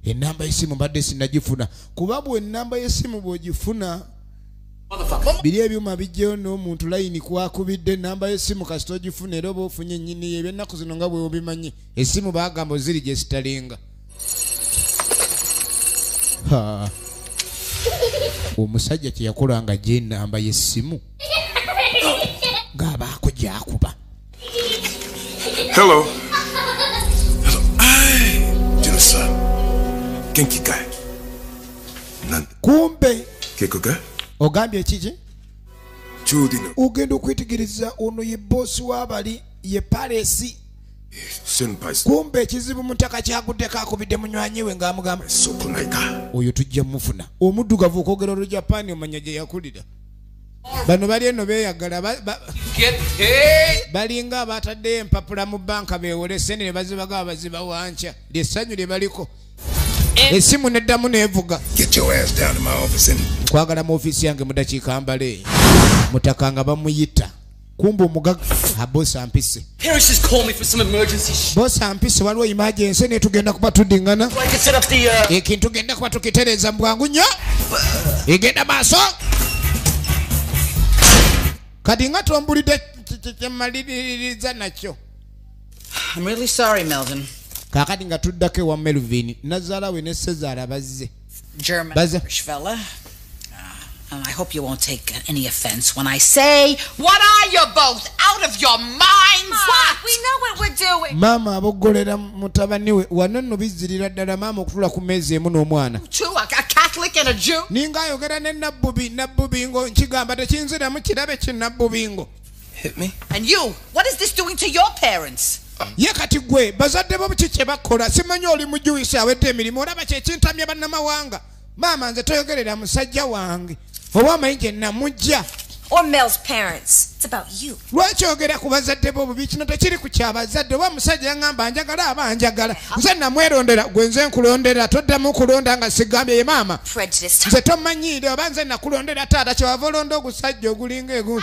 ennamba y'essimu mbadde sinnagifuna kuba bwe ennamba y'essimu bw'ogifuna biri ebyuma bijjeyo n'omuntu layini kwakubidde ennamba y'essimu kasita ogifuna era oba ofunye ennyini ye ebyennaku zino nga bwe obimanyi essimu bagamba ziri gye zitalinga omusajja kye yakolanga gye ennamba y'essimu ng'abaako gy'akuba Hello. Jinosa. Genki kai. Kumbe. Kekoga? Ogambye kiki? Chudino. Ogenda okwetegereza ono ye boss w'abali ye palesi. Senpais. Kumbe ekizibu mutaka kyaguddeko akubidde munywanyi we ng'amugamba. Sokunaika. Oyo tujja mufuna. Omuddugavu okwogera olwo Japan omanya gye yakulira. Bano bali eno beeyagala balinga abataddeyo empapula mu banka beewole sente ne bazibaga abaziba wanca lyessanyu lye baliko essimu neddamu neevuga kwagala mu ofiisi yange mu dakiika mbale mutaka nga bamuyita kumbe omugaga bosi ampise bosi ampise waliwo emergency ne tugenda kuba tuddingana ekintu tugenda kuba tukitereeza mu bwangu nnyo egenda maaso kati nga tombulidde kyemaliririza nakyo I'm really sorry, Melvin. kakati nga tuddako ewa Melvin nazaala we ne Sezaala bazze German-ish fella. And I hope you won't take any offense when I say, what are you both out of your minds? What? We know what we're doing. Mama aboggolera mutabani we wano nno bizzirira ddala maama okutula ku meezi emu n'omwana A Catholic and a Jew? ninga ayogera ne nabbubingo nkigamba tekinziramu kirabe kinnabbubingo Hit me? And you, what is this doing to your parents? ye kati gwe bazadde bo buki kye bakola simanyi oli mujuwisi awedde emirimu olaba kyekintamya bannamawanga maama nze toyogerera musajja wange oba amanyi gye namujja or Mel's parents. It's about you. Lwaki ogera ku bazadde bo bubi kino tekiri ku kyabazadde oba musajja ngamba njagala aba njagala nze namwerondera gwe nze nkulondera toddamu kulonda nga sigambye ye maama nze tomanyiire oba nze nakulondera taata kyewava olonda ogusajja ogulinga egu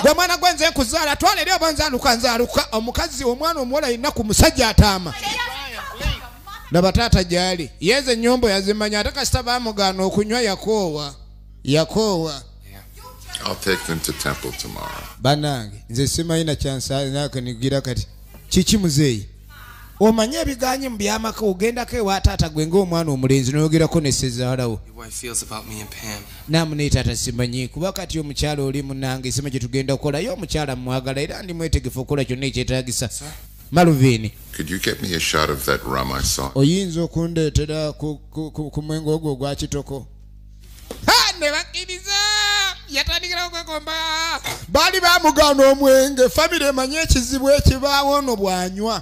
gwe mwana gwe nze nkuzaala twala eri oba nzaaluka omukazi omwana omuwala yina ku musajja ataama laba taata gyali yeze ennyombo yazimanya ate kasita baamugaana okunywa yakoowa I'll take them to temple tomorrow. Banange, nze simanyi na chansa naka nigira kati. Chichi muzeyi. Omanye ebiganye mu byamaka ogendako ewa taata gwe ng'omwana omulenzi n'oyogerako ne ssezaalawo. Namunne taata simanyi kuba kati omukyala oli munnange simanyi kye tugenda okolayo omukyala mwagala era ndi mwetegefu okukola kyonna ekyetaagisa. Maluvini. Could you get me a shot of that rum I saw? Oyinza okundeetera ku mwengo ogwo gwa kitoko. Ne bakkiriza yatandikira okwekomba baali baamugaana omwenge famire emanye ekizibu ekibaawo ono bwanywa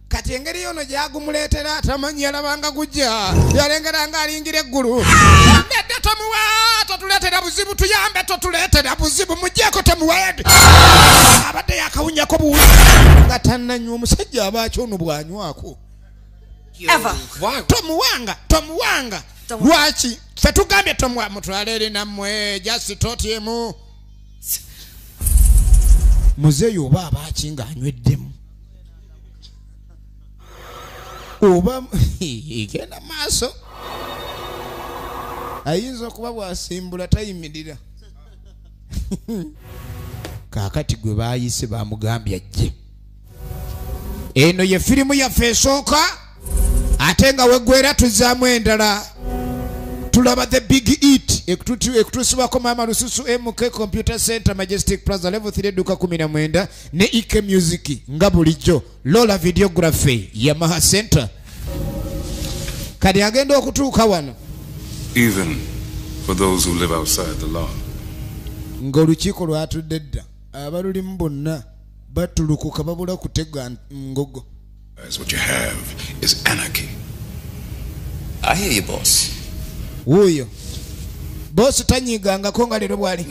kati engeri yono gyagumuleetera tamanyi yalabanga gujja yalengeranga alingira eggulu nedda tomuwa totuleetera buzibu tuyambe totuleetera buzibu mugjeeko tomuwaedi abadde yakawunyako buwuli nga tannanywa omusajja abaaki ono bwanywako tomuwanga lwaki fe tugambye tomwa mutwale eri nammwe jasi totyemu muzeeyi oba abaaki ng'anyweddemu oba genda maaso ayinza okuba bwasimbula tayimirira kaakati gwe baayise baamugambye ajje eno ye firimu yaffe esooka ate nga weggwera tuzzaamu endala tulaba the big eat ekutusibwako maama lususu MK Computer Center Majestic Plaza level 3 duka 19 ne Ike Music nga bulijjo Lola Videography Yamaha Center kadi agenda okutuuka wano even for those who live outside the law. Ng'olukiiko lwatudde dda abalulimu bonna batulukuka babula kutega ngogo. That's what you have is anarchy. I hear you, boss. Uyo boss tanyigangako nga leero bwali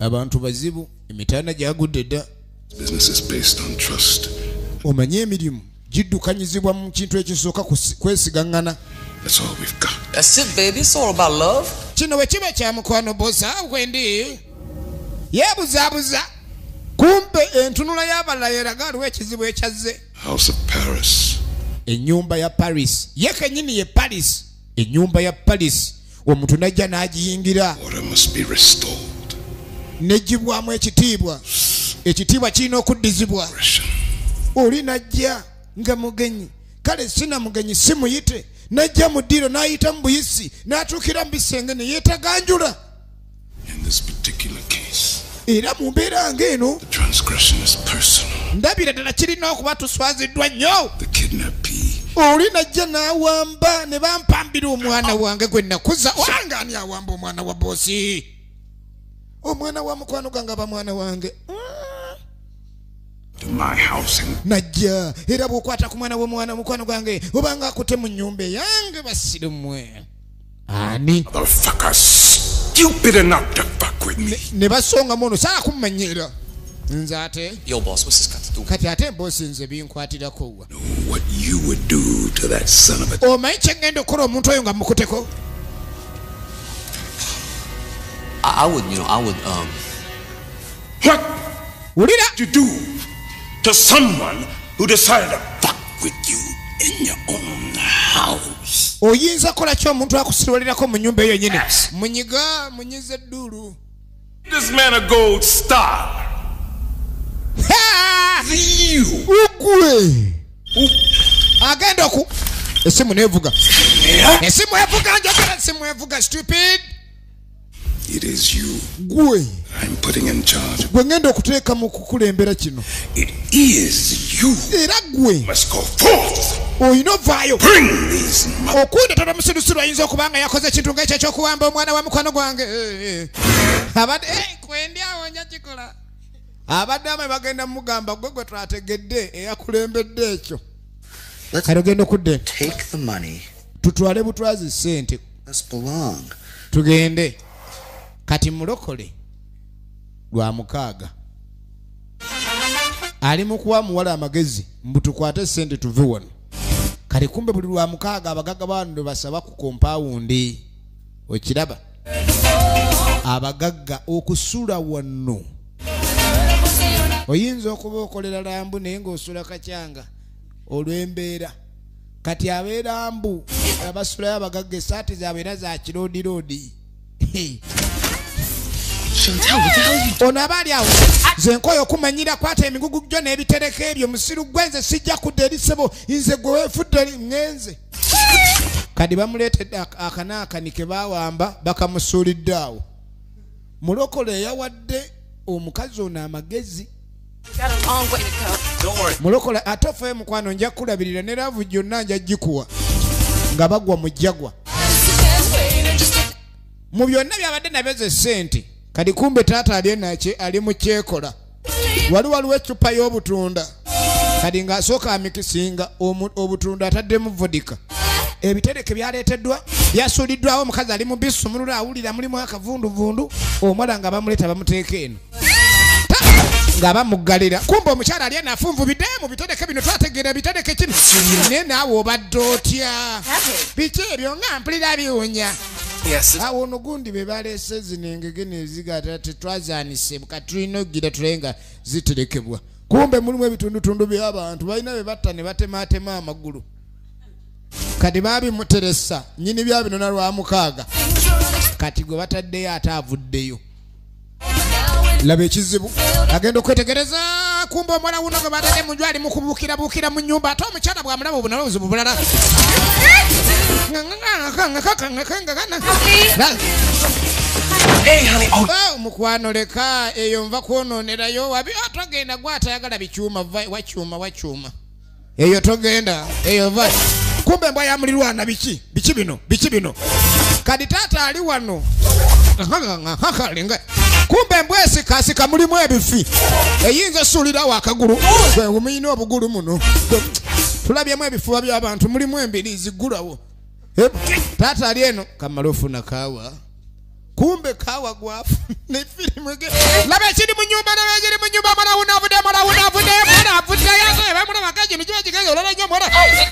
abantu bazibu emitanda gyagudde dda. Business is based on trust. Omanye emirimu giddukanyizibwa mu kintu ekisooka kwesigangana. That's all we've got. That's it, baby. It's all about love. Kino bwe kiba kya mukwano bosa wendi yeebuzaabuza kumpe entunula y'abalala eraga aliwo ekizibu ekyazze. House of Paris. Ennyumba ya Paris ye kennyini ye Paris. Ennyumba ya Paris omuntu najja n'agiyingira Order must be restored. Negibwamu ekitiibwa kirina okuddizibwa. Oli najja nga mugenyi kale sina mugenyi simuyite najja mu ddiro n'ayita mu buyisi n'atuukira mu bisenge ne yeetaganjula. In this particular case, era mu mbeera ng'eno the transgression is personal. ndabira ddala kirina okuba tuswaziddwa nnyo. The kidnappee. Oli najja n'awamba ne bampambira omwana wange gwe nakuza. Wange ani awamba omwana wa boosi? Omwana wa mukwano gange aba mwana wange. To my house and najja era bw'okwata ku mwana w'omwana mukwano gwange obanga akute mu nnyumba yange basire mmwe. Ani? motherfuckers stupid enough to fuck with me. Ne basonga mono saala kummanyiira. Nze ate. Yo, boss, what's this got to do? Kati ate boosi nze binkwatirako wa. What you would do to that son of a... Omanyi kye ngenda okukola omuntu oyo nga mukuteko? I would. What Ulira? you do to someone who decided to fuck with you in your own house? Oyinza kola ki omuntu akusirwalerako mu nnyumba eyo nyine? Munyiza eddulu. This man a gold star. You. Ugwe. Agenda ku. Esimu nevuga. Esimu evuga njagala esimu evuga stupid. It is you Gwe. I'm putting in charge. Gwe ngenda okuteeka mu kukulembera kino. It is you Era gwe. must go forth. Oyina ovaayo. Bring these Okundetera musirusiru ayinza okubanga yakoze ekintu ng'ekyo ekyokuwamba omwana wa mukwano gwange. Abadde kwendi awo nja kikola. Abadde amwe bagenda mugamba gwe twategedde eyakulembedde ekyo. Kale ogenda okudde. Take the money. Tutwale butwazi ssente. Let's belong. Tugende. Kati mulokole lwa mukaaga ali mukuwa muwala amagezi mbutukwate sente tuve wano kali kumbe buli lwa mukaaga abagagga bano basaba ku compound okiraba abagagga okusula wano oyinza okuba okolera lambu naye ng'osula kacyanga olw'embeera kati abeera mbu abasulayo abagagga esaati zaabwe era za kiroodiroodi ono abaali awo nze nkoyo okumanyira kwata emigugu gyo n'ebitereka ebyo musiru gwenze sijja kudda eri ssebo nze gwe weefudde ngenze kadi bamuleetedde akanaakani ke baawamba bakamusuulidde awo mulokole eyawadde omukazi ono amagezi mulokole ate ofayo mukwano nja kulabirira ne laavu gyonna nja gikuwa nga bagwa mu jjagwa mu byonna byabadde nabeze ssente kadi kumbe taata ali mu kyekola waliwo eccupa y'obutunda kadi ng'asooka amikisinga obutunda ataddemu vodika ebitereke byaleeteddwa byasuuliddwawo omukazi ali mu bisumulula awulira mulimu akavunduvundu omwala nga bamuleeta bamuteeka eno nga bamuggalira kumbe omukyala ali anafunvubidde mu bitereke bino twategeera bitereke kino naye naawe obadde otya biki ebyo nga mpulira biwunya awo ono gundi be baleese zino engege nezigata tetwazaanise katulina okugira tulenga ziterekebwa kumbe mulimu ebitundutundu by'abantu balina be batta ne batemaatema amagulu kati baabimuteresa nnyini bya bino na lwa mukaaga kati gwe bataddeyo ate avuddeyo laba ekizibu agenda okwetegereza kumbe omwana wuno gwe batadde mu nju ali mukubuukirabuukira mu nnyumba ate omukyala bwamulaba obunala obuzibu bulala mukwano leka eyo nva kwonoonerayo wabi togenda gwatayagala bikyuma wakyuma eyo togenda eyo va kumbe mbwa ya mulirwana biki bino kadi taata ali wano kumbe mbwesikasika mulimu ebifi eyinza esuulirawo akagulu umuyina obugulu muno tulabyemu ebifuba by'abantu mulimu embiri ziggulawo taata ali eno kamala ofuna kaawa kumbe kaawa gwafu nefirimu laba ekiri mu nyumba nabekiri mu nyumba mwanawunavuddemulabakagino olala nyo mwana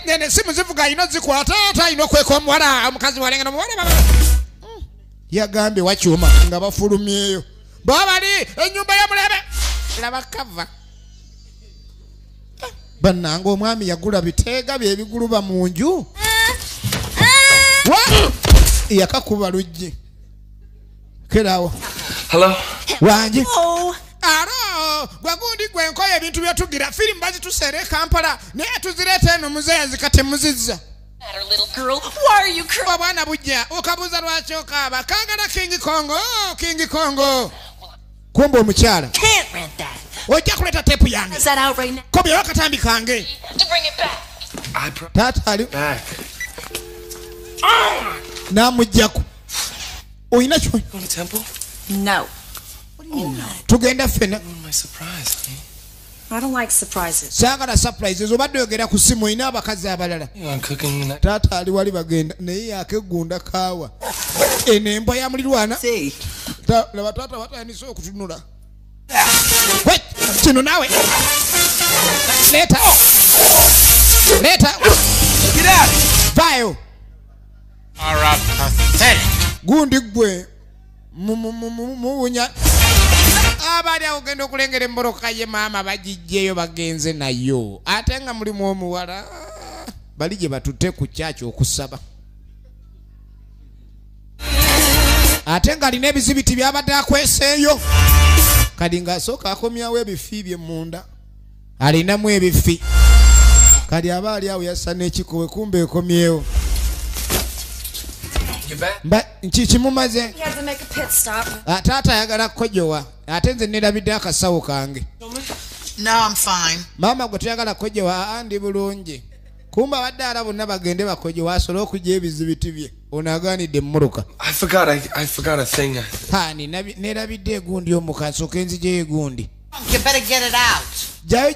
nene simu zivuga ayina zikwata ate ayina okweka omuwala omukazi walengana muwala yagambye wakyuma nga bafulumyeyo babali ennyumba yamulebe laba kava bannanga omwami yagula biteega byebiguluba mu nju yakakuba luggi kerawo wangi alo gwagundi gwenkoyo ebintu byetugira firimu bazituseera e Kampala naye tuzireeta eno muzeeya zikatemuzizza obwana bujja okabuuza lwaki okaaba kangala King Kongo kumbe omukyala ojja kuleeta teepu yange kobyewo akatambi kange taata ali n'amugjaku oyina kyo tugenda ffena I don't like surprises. saagala surprises obadde oyogera ku simu oyina abakazi abalala taata ali wali bagenda naye yakegunda kaawa eno embwa ya mulirwana laba taata batandise okutunula kino naawe leeta vayo gundi gwe muwunya abaali awo genda okulengera emboroka ye maama bagijjeyo bagenze nayo ate nga mulimu omuwala bali gye batutte ku kyaki okusaba ate nga alina ebizibiti byabadde akweseeyo kadi ng'asooka akomyawo ebifi bye munda alinamu ebifi kadi aba ali awo yassa n'ekikowe kumbe ekomyewo kimumaze taata ayagala kukojowa ate nze nerabidde akasawo kange maama gwe tuyagala kukojowa ndi bulungi kumba baddaala bonna bagende bakojowa asobole okujja ebizibiti bye ono agaanidde emmuruka nerabidde egundi omukaso kenzigyeyo egundi jayo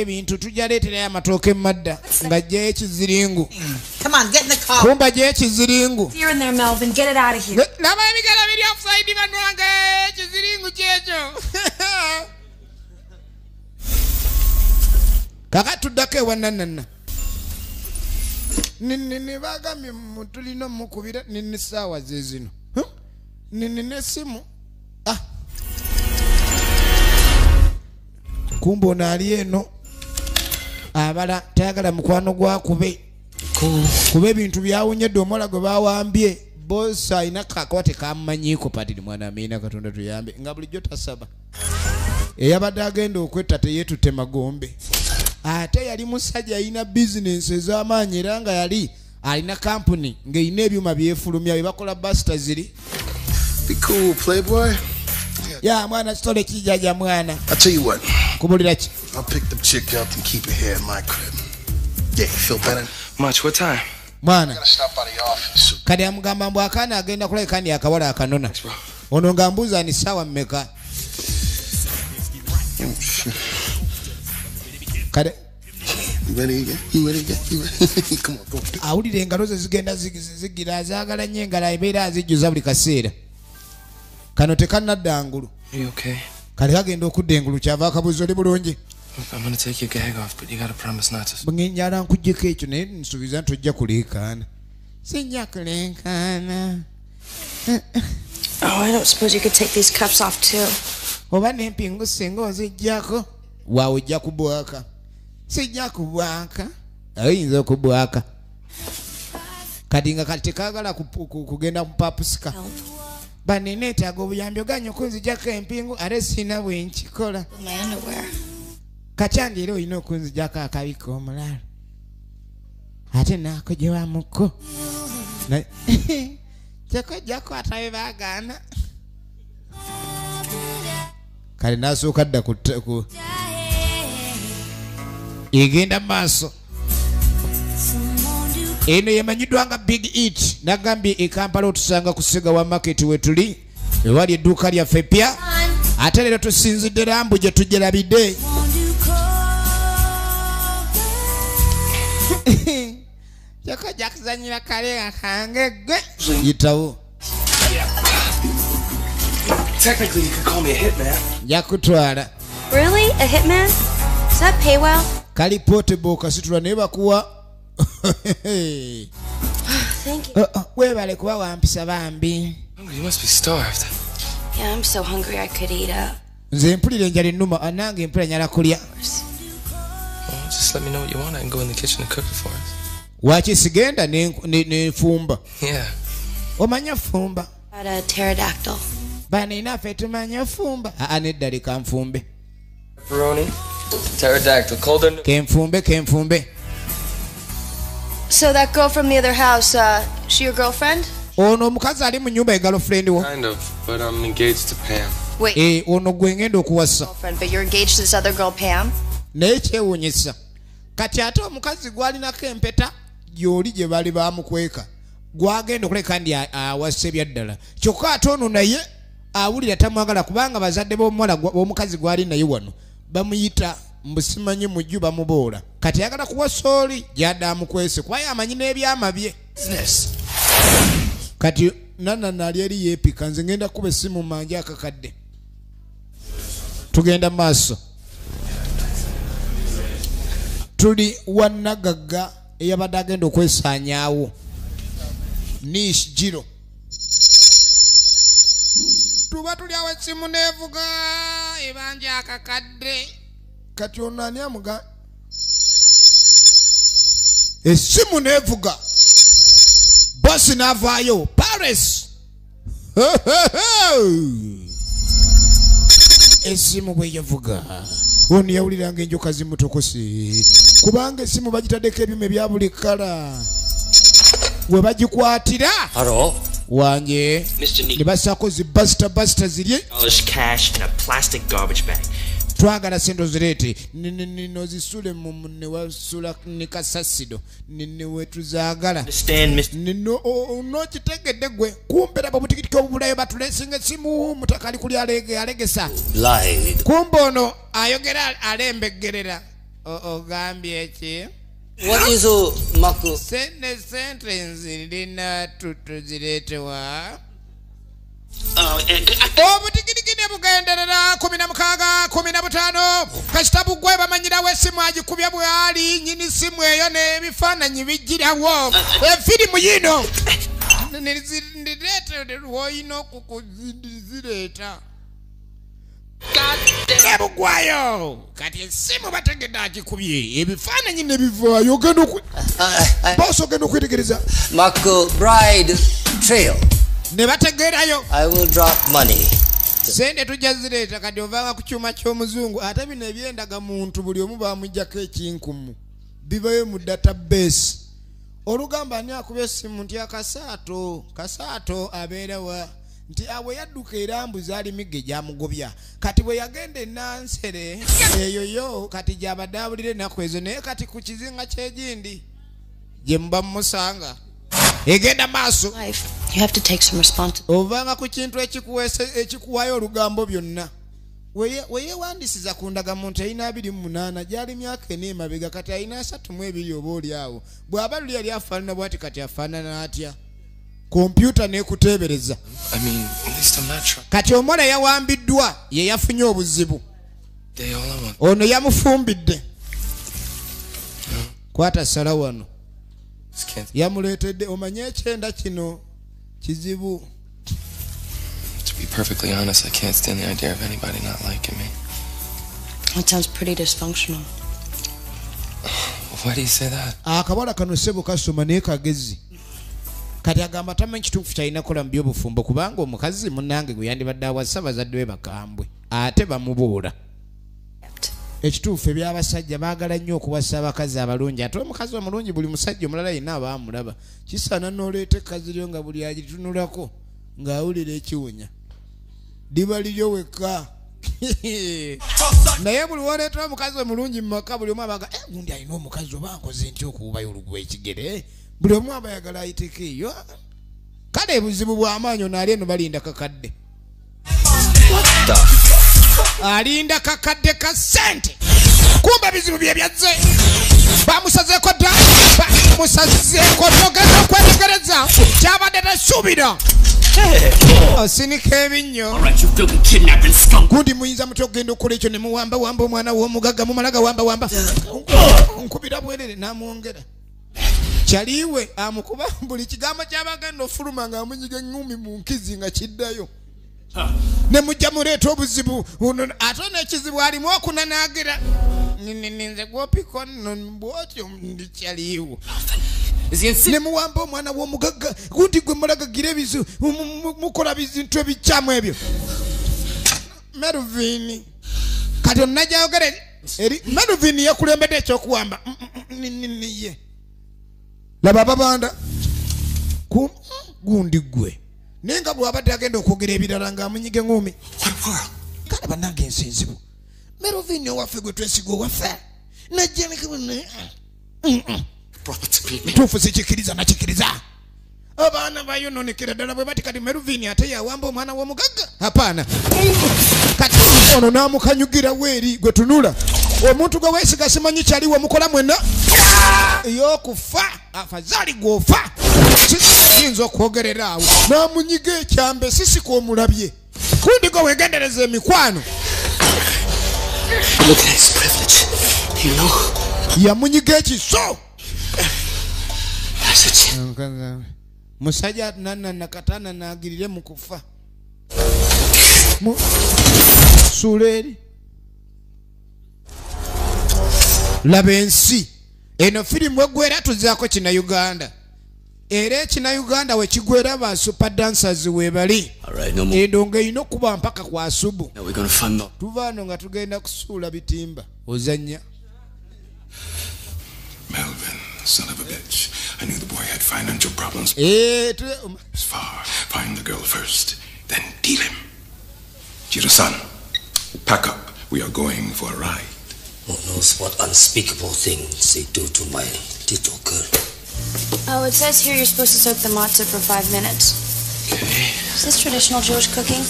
ebintu tujaleetera amatooke madda nga jayo ekiziringu. Come on, get in the car. Kumba jayo ekiziringu. You're in there, Melvin. Get it out of here. Laba ebigala biri offside banwanga ekiziringu kyekyo. Kaka tuddako ewananana. Nini bagambye tulina mukubira nini saawa zezino. Nini nesimu. Kumba ono ali eno abala tayagala mukwano gwakube kuba ebintu byawunyedde omuwala gwe bawambye bosi alina kakwate kamumanyiiko patiri mwana amiina Katonda tuyambe nga bulijjo tasaba eyabadde agenda okwetta teyeetutte magombe ate yali musajja alina bizinensi ez'amaanyi era nga yali alina kampuni ng'erina ebyuma byefulumya bye bakola basita ziri. Be cool, playboy. Ya mwana kitole kijaja mwana. I'll tell you what. Kubulira ki? I'll pick the chick up and keep her here in my crib. Yeah, you feel better? Much. What time? Mwana. I gotta stop by the office. Kadi amugamba mbu akaana agenda kuleka kandi akawala akanona. Ono nga mbuuza ni ssaawa mmeka? Kade. You ready again? You ready again? You ready? Come on, go. Awulira engalo ze zigenda zigira azaagala nnyo engalo ebeera azijjuza buli kaseera. Kano tekannadda ngulu. You okay? Kale kagenda okudda engulu kyava akabuzo oli bulungi. I'm gonna take your gag off, but you gotta promise not to. Bwennyala nkuggyeko ekyo naye nsuubiza nti ojja kuleekaana. Sijja kuleekaana. Oh, I don't suppose you could take these cuffs off too. Oba n'empingu singa oziggyako. Waawe ojja kubwaka. Sijja kubwaka. Oyinza okubwaka. Kadi nga kati tekaagala kugenda mupapusika. Bani neetaaga obuyambi oganya okunzijjako empingu ate sina bwe nkikola. Kakyandi era olina okunzijjako akabika omulala. Ate naako gye wamuko. Kyekojjako atabe baagaana. Kale n'asooka adda ku egenda mu maaso. Eno yemanyiddwa nga Big Eat nagambye e Kampala otusanga ku Sega wa market we tuli ewali edduuka lyaffe ppya ate leero tusinzidde Rambu gye tugyerabidde. Kyokojja kuzanyira kale kange gwe yitawo. Technically, you could call me a hitman. Yakutwala. Really? A hitman? Does that pay well? Kali portable kasitula naye bakuwa. Thank you. Weebale kuba wampisa bambi. You must be starved. Yeah, I'm so hungry I could eat up. Nze mpulira enjala ennuma anange empula nyala kulya. Well, just let me know what you want. I can go in the kitchen and cook it for us. Waki sigenda nefumba. Yeah. Omanya fumba. About a pterodactyl. Bana inaffe tumanya fumba. Nedda leka nfumbe. Pepperoni. Pterodactyl. Colder. Kenfumbe. So that girl from the other house, she your girlfriend? Ono omukazi ali mu nnyumba ye girlfriend wo. Kind of, but I'm engaged to Pam. Wait. Ono gwe ngenda okuwasa. Girlfriend, but you're engaged to this other girl, Pam? Naye kyewuunyisa. Kati ate omukazi gwalinako empeta gy'oli gye bali bamukweka. Gwagenda okuleka kandi awasa ebyaddala. Kyokka ate ono naye awulira tamwagala kubanga bazadde b'omuwala w'omukazi gwali naye wano bamuyita mbusimanyi mujju bamuboola. Kati ayagala kuwasa oli gy'adde amukwese kuba amanyi n'ebyama bye. Kati nana ali eri yeepika nze ngenda kuba essimu mu manja akakadde. Tugenda maaso. Tuli wannagagga eyabadde agenda okwesaanyaawo. Nish Jiro. Tuba tuli awo essimu neevuga ebanja akakadde. Kati ono ani amuga? Essimu neevuga. Bosi n'avaayo. Paris. Essimu bwe yavuga. Ono yawuliranga enjoka zimutokose. Kubanga essimu bagitaddeko ebyuma ebya buli kkala. We bagikwatira. Hello? Wanje. Mr. Neat. Ne basako zi buster zirye. $1 cash in a plastic garbage bag. twagala sente zirete nino zisule mu ne wasula ne kasasido nino wetuzaagala nino no kitegedde gwe kumpera babutikitiko obulayo batulesinga simu mutakali kuli alegesa kumbe ono ayogera alembeggerera ogambye eki What is Mako? Sente nzirina tutuziretewa obutikirikine bugenderera 16 15 kasitabu gwe bamanyirawo essimu agikubya bwali nyini simu eyo n'ebifaananyi bijjirawo efirimu yino ndirete woyina okukuzindizireeta ebugwayo kati essimu bategedde agikubye ebifaananyi ne bivaayo ogenda boosi ogenda okwetegereza Mako bride trail. ne bategeerayo I will drop money. sente tujja zireeta kati ovanga ku kyuma ky'omuzungu ate bino ebyendaga muntu buli omu bamujjako ekinkumu bibayo mu database olugamba ani akubya essimu nti kasaato abeerawa nti awe yadduka erambuza ali migge gyamugobya kati bwe yagenda enansere eyoyo kati gyabadde abulira ennaku ezo naye kati ku kizinga kyegindi gye muba mumusanga egenda maaso ovanga ku kintu ekikuwayo olugambo byonna weyeewandisiza ku ndagamuntu erina 28 gyali myaka 4 emabega kati alina 32 oba oli awo bw'aba luli yali afaanana bwati kati afaanana atya kompyuta n'ekuteebereza kati omuwala yawambiddwa ye yafunye obuzibu ono yamufumbidde kwata sala wano yamuleetedde omanye ekyenda kino kizibu. To be perfectly honest, I can't stand the idea of anybody not liking me. That sounds pretty dysfunctional. Why do you say that? Akabala kano sebo kasoma naye kagezi. Kati agamba tamanyi kituufu kyalina kola mu by'obufumbo kubanga omukazi munnange gwe yandibadde awasa bazadde we bakambwe ate bamubuula. Ekituufu ebyabasajja baagala nnyo okuwasa abakazi abalungi ate omukazi omulungi buli musajja omulala yenna abaamulaba kisaana n'oleeta ekkazi lyo nga buli agitunulako ng'awulira ekiwunya diba liryo wekka naye buli woleeta omukazi omulungi mu maka buli omu abaga gundi alina omukazi oba nkoze ntya okuwubayo olugwa ekigere buli omu abayagala ayiteko eyo kale ebuzibu bw'amaanyi ono ali eno balinda kakadde alinda kakadde ka sente kumba bizibu bye byazze bamusazeeko dda bamusazeeko togenda okwetegereza kyabadde tasuubira osinika ebinnyo gundi muyinza mutya okugenda okukola ekyo ne muwamba omwana w'omugagga mumalaga wamba nkubira bwerere n'amwongera kyaliwe amukuba buli kigambo kyabagenda ofuluma ng'amunyiga eŋŋumi mu nkizi nga kiddayo ne mujja muleeta obuzibu ate n'ekizibu alimu okunanaagira nze gwopiko nno bwotyo ndikyaliwo ne muwamba omwana w'omugagga gundi gwe mulagagira ebizu mukola bizintu ebikyamu ebyo Melvin kati onna gyayogera eri Melvin yekulembedde ekyokuwamba ye laba ababanda gundi gwe naye nga bw'abadde agenda okwogera ebirala ng'amunyiga eŋŋumi kale bannange ensinzibu Melvin owaffe gwe twesiga owaffe tuufu sikikiriza nakikiriza abaana bayononekera ddala bwe bati kati Melvin ate yawamba omwana w'omugagga apaana kati ono n'amukanyugirawo eri gwe tunula omuntu gwe weesiga simanyi kyaliwo mukola mwenna ey'okufa afazaali gw'ofa kiyinza okwogerera awo n'amunyiga ekyambe sisika omulabye kundi gwe wegendereza emikwano yamunyiga ekiso musajja nanana katana naagirire mu kufa suula eri laba ensi eno firimu egwera tuzaako kina Uganda era ekina Uganda we kigwera ba super dancers webali endongo erina okuba mpaka kwa asubu tuvaano nga tugenda kusuula bitimba ozanya Melvin, son of a bitch. I knew the boy had financial problems. Find the girl first, then deal him. Jiro-san, pack up. We are going for a ride. Who knows what unspeakable things they do to my little girl. Oh, it says here you're supposed to soak the matzah for 5 minutes. Okay. Is this traditional Jewish cooking?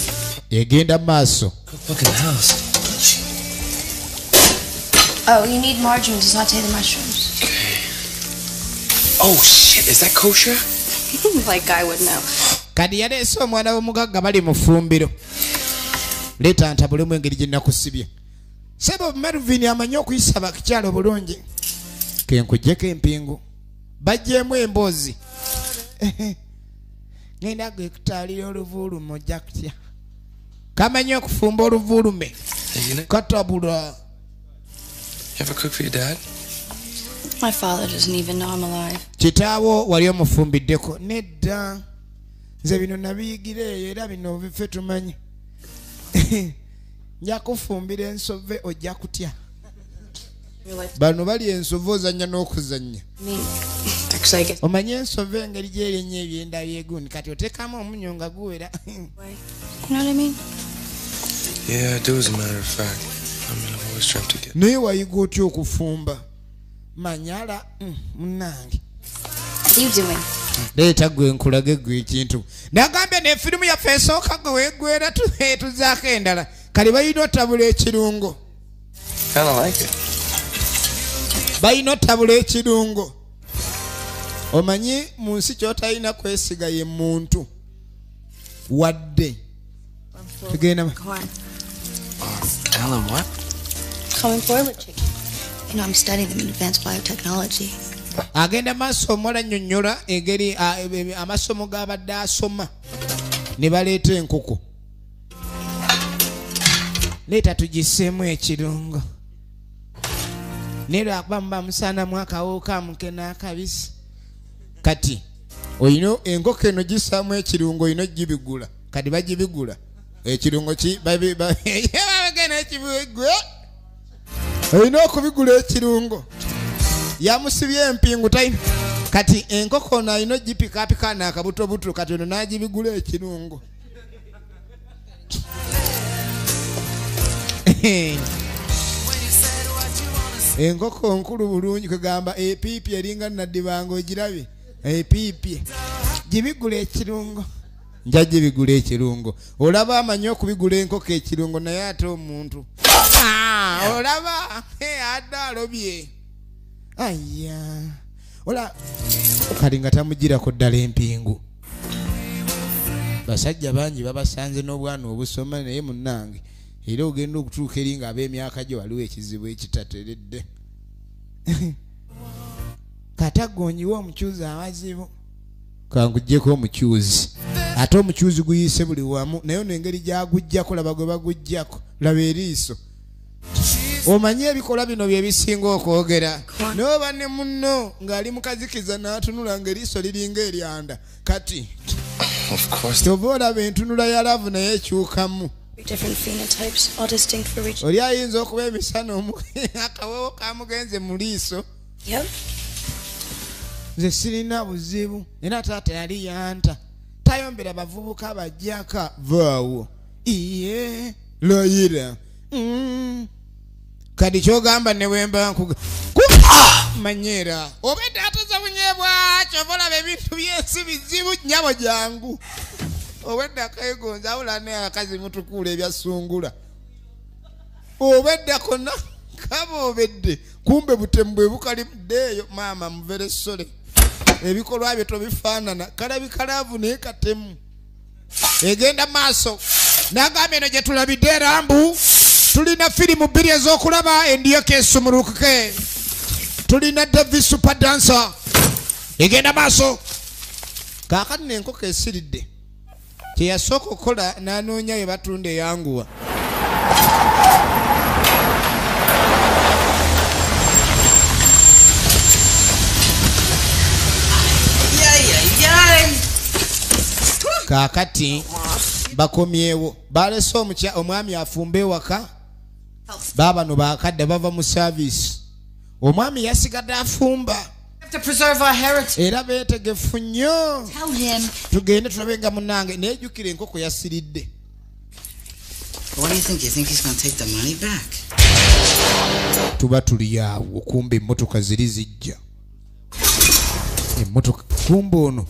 Yegenda maso. Cook in the house. Oh, you need margarine to saute the mushrooms. Okay. Oh shit, is that kosher? Like I would know. Kadi yaleese omwana w'omugagga bali mu ffumbiro. Leeta ntabulemu engeri gye nakusibye. Sebo Melvin amanyi okuyisa bakikyalo bulungi. Kenkujjeko empingu. Bajjeemu emboozi. Ngenda gwe kutaalira oluvuulume ojja kutya. Kamanyi okufumba oluvuulume. Katabula. You ever cook for your dad? My father doesn't even know I'm alive. Kitaawo wali omufumbiddeko. Nedda. Nze bino nabiyigira eyo era bino bife tumanyi. Nja kufumbira ensove ojja kutya. Bano bali ensove ozannya n'okuzannya. Omanyi ensove engeri gy'eri ennyo ebyenda byegundi kati oteekamu omunyo nga guwera. You know what I mean? Yeah, I do as a matter of fact. I mean, I've always dreamt to get... Naye wayiga otya okufumba? Manyala munnange. What are you doing? Leeta gwe nkulage gwe ekintu. Nagambye ne firimu yaffe esooka gwe weegwera tuzaako endala. Kali balina otabula ekirungo. Kinda like it. Balina otabula ekirungo. Omanyi mu nsi ky'otalina kwesiga ye muntu. Wadde. Tugenda. Alan, what? Common broiler chicken. You know, I'm studying them in advanced biotechnology. Agenda maaso omuwala annyonnyola engeri amasomo g'abadde asoma ne baleeta enkoko. Leeta tugisseemu ekirungo. Ne lwakuba muba musaanamu akawooka amuke n'akabisi. Kati oyina enkoko eno gissaamu ekirungo oyina ogibigula. Kati bagibigula. Ekirungo ki babagenda ekibigwe. Oyina okubigula ekirungo. Yamusibye empingu tayi. Kati enkoko na ino gipikaapika n'akabutobuto kati ono n'agibigula ekirungo. Enkoko nkulu bulungi kugamba epiipi eringa naddibanga ogirabe. Epiipi gibigula ekirungo. Nja gibigula ekirungo. Olaba amanyi okubigula enkoko ekirungo naye ate omuntu. Olaba adda alobye. Aya. Ola kali nga tamugirako ddala empingu. Basajja bangi babasanze n'obwana obusoma naye munnange. Era ogenda okutuuka eri nga ab'emyaka gye waliwo ekizibu ekitateredde. Katagonyiwa omukyuzi abazibu. Kanguggyeko omukyuzi. Ate omukyuzi guyise buli wamu naye n'engeri gy'aguggyako laba gwe baguggyako. Laba eriiso. Omanyi ebikola bino bye bisinga okwogera. N'oba ne munno ng'ali mukazikiza n'atunula ng'eriiso liringa eryanda. Kati toba olaba entunula ya laavu naye ekyukamu. Different phenotypes, all distinct for each. Oli ayinza okuba emisana akawewo kamugenze mu liiso. Yep. Nze sirina buzibu. Era taata yali yanta. Tayombera bavubuka bajjaka vaawo. Iye loyira. Kadi kyogamba ne wemba nkuga. Manyera. Obedde ataza bunyebwa kyovola ebintu by'ensi bizibu nnyabo jangu. Obedde akayigonza awula ne akazi mutukula ebyasungula. Obedde konna kaba obedde. Kumbe butembwe bukali mdeyo mama muvere sole. Ebikolwa bye tobifaanana. Kalabi kalaavu naye katemu. Egenda maaso. Nagambye eno gye tulabidde erambu. Tulina firimu bbiri ez'okulaba endiyoka esumulukuke. Tulina Davis Super Dancer. Egenda maaso. Kaakati n'enkoko esiridde. Kye yasooka okukola n'anoonya ye batunda eyanguwa. Kaakati bakomyewo. Balese omwami afumbe ewaka. Baabano bakadde bava mu service. Omwami yasigadde afumba. To preserve our heritage. Era beetegefu nnyo. Tell him. Tugende tulabenga munnange nejjukira enkoko yasiridde. What do you think? You think he's going to take the money back? Tuba tuli awo kumbe emmotoka ziri zijja. Emmotoka kumbe ono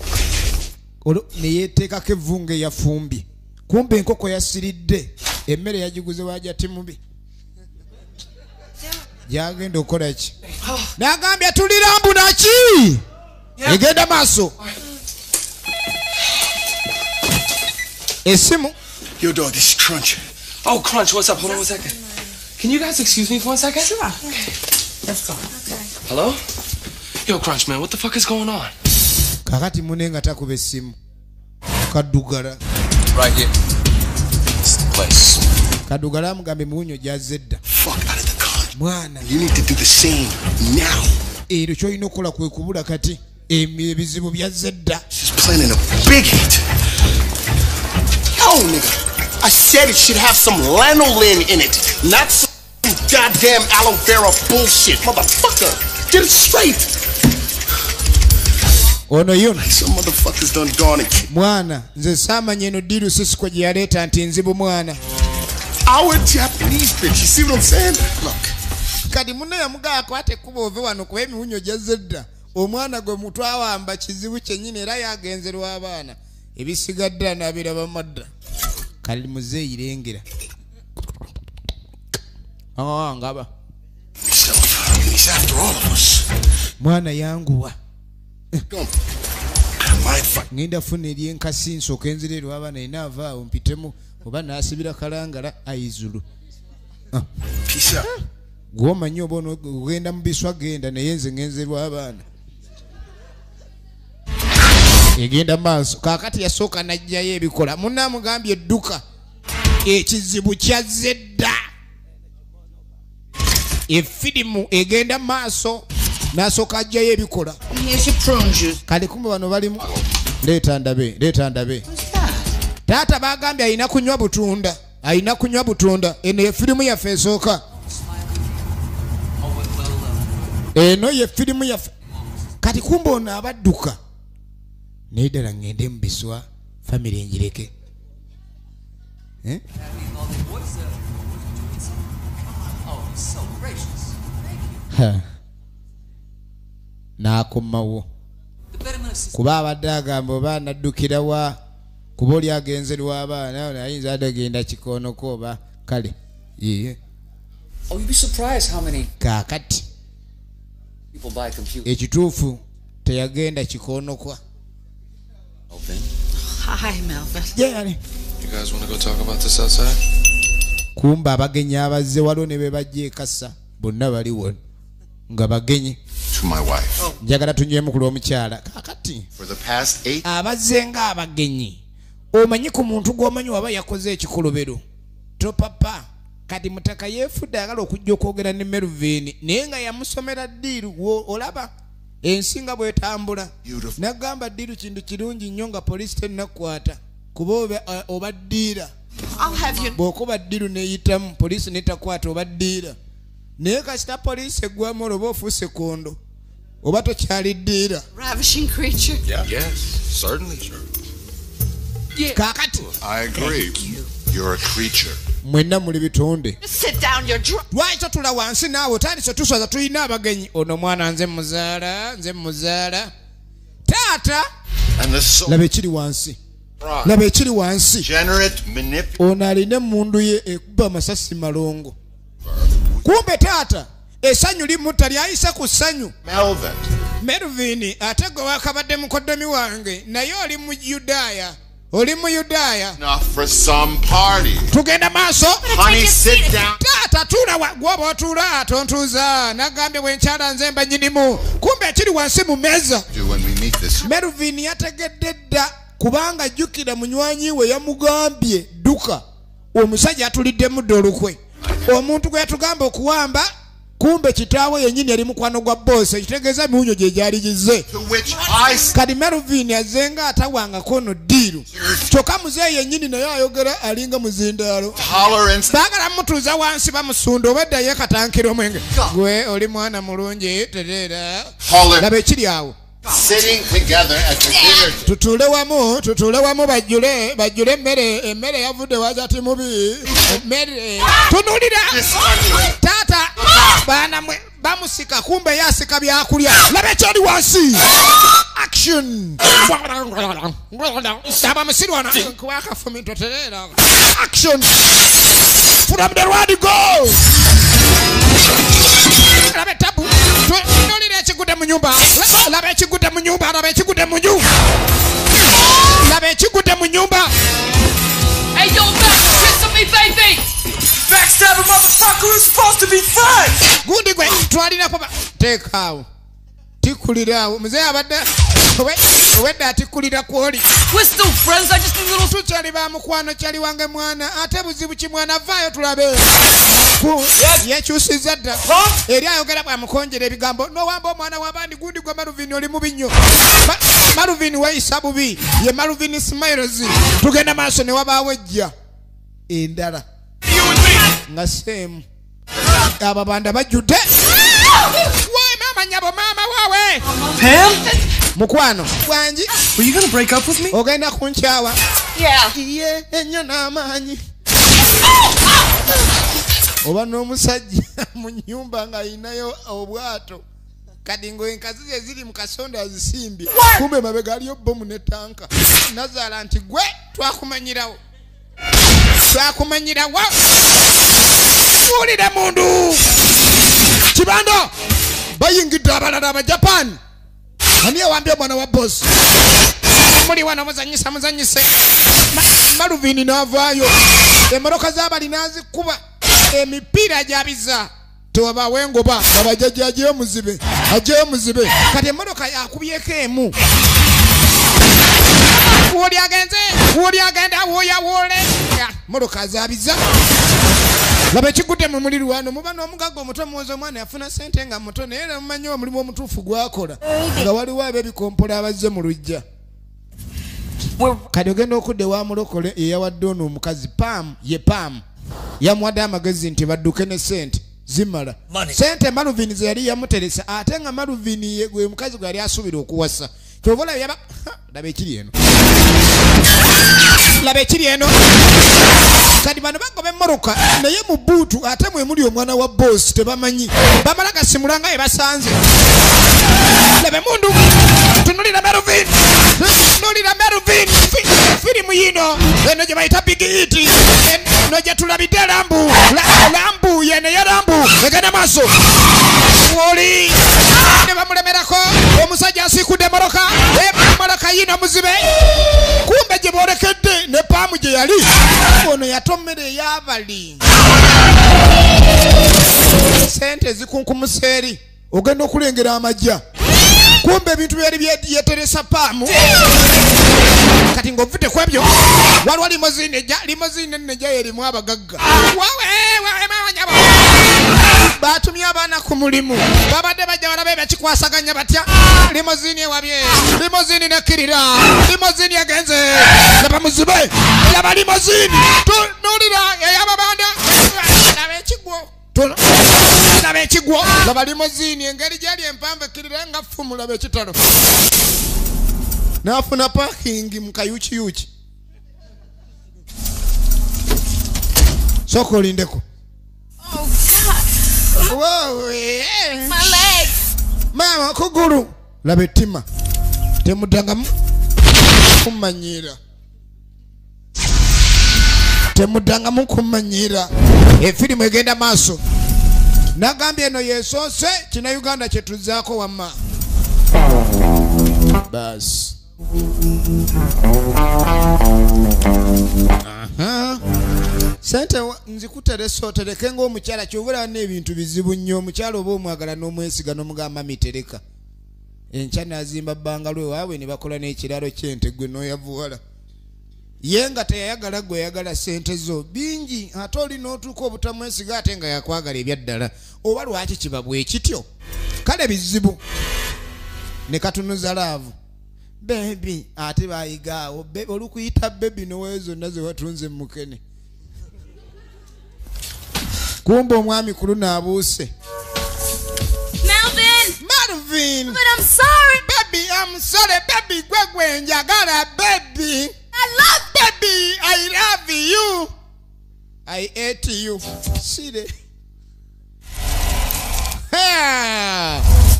ne yeeteekako evvunga eyafumbye. Kumbe enkoko yasiridde. Emmere yagiguze waajja timubi. Gyagenda okukola ki? N'agambye tulira mbunaki. Egenda maaso. Esimu. Yo, dog, this is Crunch. Oh, Crunch, what's up? Hold on 1 second. Can you guys excuse me for 1 second? Sure. Let's go. Okay. Hello? Yo, Crunch, man, what the fuck is going on? Kakati munenga takuba essimu. Kadugala. Right here. This is the place. Kadugala amugambe muwunyo gyazedda. Fuck out of the car. Mwana. You need to do the same now. Ero kyolina okukola kwe kubula kati ebizibu byazedda. She's planning a big hit. Yo, nigga. I said it should have some lanolin in it, not some goddamn aloe vera bullshit, motherfucker. Get it straight. Ono yuno. Some motherfuckers done gone and mwana nze samanya eno diru sisi kwa jiyaleta nti nzibu mwana. Our Japanese bitch, you see what I'm saying? Look. Kadi muno ya mga akwate kuba ove wano kwa emiwunyo gyazedda. Omwana gwe mutwe awamba kizibu kyennyini era yagenzerwa abaana. Ebisigadde anabiraba madda. Kali muze irengera. Ngaba. He's after all of us. Mwana yanguwa. Ngenda funa eri enkasi nsooka enzirerwa abaana inaava awo mpitemu oba naasibira kalangala ayizulu. Peace out. Gwomanyi oba ogenda mu biswa genda naye nze ngenzerwa abaana. Egenda maaso kakati yasooka najjayo ebikola munnamugambye edduka ekizibu kyazedda. Efirimu egenda maaso nasooka ajjayo ebikola. Kale kumbe bano balimu leeta ndabe. Taata bagambye ayina kunywa butunda. Eno efirimu yaffe esooka. Eno ye firimu yaffe. Kati kumbe ono abadduka. Nedala ngende mbiswa family njireke. Nakomawo kuba abadde agamba oba naddukira wa kuba oli agenzerwa abaana ayinza adagenda kikonoko oba kale yeye. Oh, you'd be surprised how many kakati people buy computers. Ekituufu teyagenda kikonokwa. Hi, Melvin. Yeah. You guys want to go talk about this outside? Kumba abagenyi abazze waliwo ne be bajja ekassa bonna baliwo nga bagenyi. To my wife. Njagala tunywemu ku lw'omukyala. Kakati For the past 8 abazze nga abagenyi omanyi ku muntu gw'omanyi waba yakoze ekikolobero topapa kati mutaka yeefudde agala okujja okwogera ne Melvin naye nga yamusomera ddiiru olaba ensinga bwetambula. Nagamba ddiiru kintu kirungi nnyo nga poliisi tennakwata kuba oba ddiira. Bw'okuba ddiiru neeyitamu poliisi netakwata oba ddiira. Naye kasita poliisi eggwamu olwoba ofuuse kondo oba tokyali ddiira. Ravishing creature. Yes, certainly, sir. Kakati I agree. You're a creature. mwenna muli bitonde. Sit down, you're drunk. Lwaki tula wansi naawe tandise tuswaza tulina abagenyi. Ono mwana nze muzaala. Taata laba ekiri wansi. Generate manipulation. Ono alina emmundu ye ekuba amasasi malongo. Kumbe taata essanyu limutta lyayisa ku ssanyu. Melvin ate gwe wakabadde mukoddomi wange naye oli mu Yudaaya. Enough for some party. Tugenda maaso. Honey, sit down. Taata tuula gwoba otuula tontuuza nagambye bwenkyala nze mba nyinimu. Kumbe ekiri wansi mu meeza. Melvin yategedde dda kubanga jjukira munywanyi we yamugambye dduka omusajja atuliddemu dda olukwe. Omuntu gwe yatugamba okuwamba kumbe kitaawe yennyini yali mukwano gwa bosi ekitegeeza miwunyo gye gyali gize. Kati Melvin azenga atawangako no ddiiru kyokka muzeeyi yennyini naye ayogera alinga muzindaalo. Baagala mutuuza wansi bamusunda obadde ye katankira omwenge. Gwe oli mwana mulungi tereera. Laba ekiri awo Sitting together at the dinner. Tutule wamu bajule emmere yavudde wazati mubi. Emmere. Tunulira. Tata. Bana bamusika kumbe yasika byakulya. Labe kyali wansi. Action. Saba musirwana. Kwaka fumi toterera. Action. From the word go. Labe tabu. Tunulira chikude mu nyumba. Labe chikude mu nyumba. Labe chikude mu nyumba. Labe chikude mu nyumba. Hey, yo, Max, kiss on me, baby! Backstabber motherfucker is supposed to be fun! Gundi gwe, twalina kuba. Take how. Tikulira. Mzee abadde. Wedda atikulira kwoli. We're still friends, I just need little... Tuchali ba mukwano chali wange mwana. Ate buzibu ki mwana vayo tulabe. Yekyusiza dda. Eri ayogera bwamukonjera ebigambo. No wamba omwana w'abandi gundi gwe Marvin oli mubi nnyo. Marvin wayisa bubi. Ye Marvin Smiles. Tugenda maaso ne wabaawo ejja. Endala. Nga same. Ababanda bajjudde. Why mama nyabo mama wawe. Pam? Mukwano. Wanji. Were you gonna break up with me? Ogenda kunchawa. Yeah. Iye enyo n'amaanyi. Oba n'omusajja mu nnyumba ng'ayinayo obwato kati ng'enkazi ze ziri mu kasonda azisimbye kumbe mabega aliyo bomu ne tanka Nazaala nti gwe twakumanyirawo wulira mundu Kibando bayingidde abalala Abajapani ani awambye omwana wa boss muli wano muzanyise Marvin n'avaayo emmotoka z'abali n'azikuba emipiira gyabiza tewabaawo engoba babajjajja ajeyo muzibe kati emmotoka yakubyeko emu woli agenda woyawole mmotoka zaabiza laba ekigudde mu mulirwano muba n'omugagga omuto muwoza omwana yafuna sente nga muto naye namumanyi omulimu omutuufu gwakola nga waliwo ab'ebikompola abazze mu lujja kati ogenda okudde wamulokole eyawadde ono omukazi Pam yamuwadde amagezi nti badduke ne sente zimala sente Marvin ze yali yamuteresa ate nga Marvin ye gwe mukazi gwe yali asuubira okuwasa kyovola yaba laba ekiri eno kati bano bagoba emmoroka naye mu buutu ate mwe muli omwana wa boss tebamanyi bamala gasimulanga ye basanze lebe mundu tunulira Marvin firimu yino eno gye bayita Big Hit eno gye tulabidde lambu yene ya lambu egenda maaso woli ne bamulemerako omusajja asikudde moroka yino muzibe kumbe gye boolekedde ne Paamu gye yali ono yatomera ey'abali sente zikunkumuseri ogenda okulengera amajja kumbe ebintu byali byeteresa Paamu kati ng'ovudde ku ebyo waliwo limozine nejja erimu abagagga batumye abaana ku mulimu babadde bajja balabe bakikwasaganya batya limozini ewabye limozini nekkirira limozini egenze laba muzibe laba limozini tunulira ey'ababanda laba ekigwo laba limozini engeri gyali empanvu ekkirira nga ffumu laba ekitalo n'afuna parking mu kayuukiyuuki sooka olindeko My leg. Mama kuguru laba ettima temuddangamu kummanyiira efirimu egenda maaso nagambye eno yesoose kina Uganda kyetuzaako wamma basi sente nzikuteresa otereke ng'omukyala kyobula n'ebintu bizibu nnyo omukyala oba omwagala n'omwesiga n'omugamba mitereka enkya n'azimba bbangalo ewaabwe ne bakola n'ekiralo ky'ente gwe n'oyavuwala ye nga teyayagala gwe yayagala sente zo bingi ate oli n'otuuka obutamwesiga ate nga yakwagala ebyaddala oba lwaki kiba bwe kityo kale bizibu ne katunuza laavu bebi ate bayigaawo olukuyita bebi noweyo zonna ze watunze mukene kumbe omwami kulu n'abuuse Marvin! But I'm sorry! Baby, Njagala baby. I love baby. I love you. I hate you. See the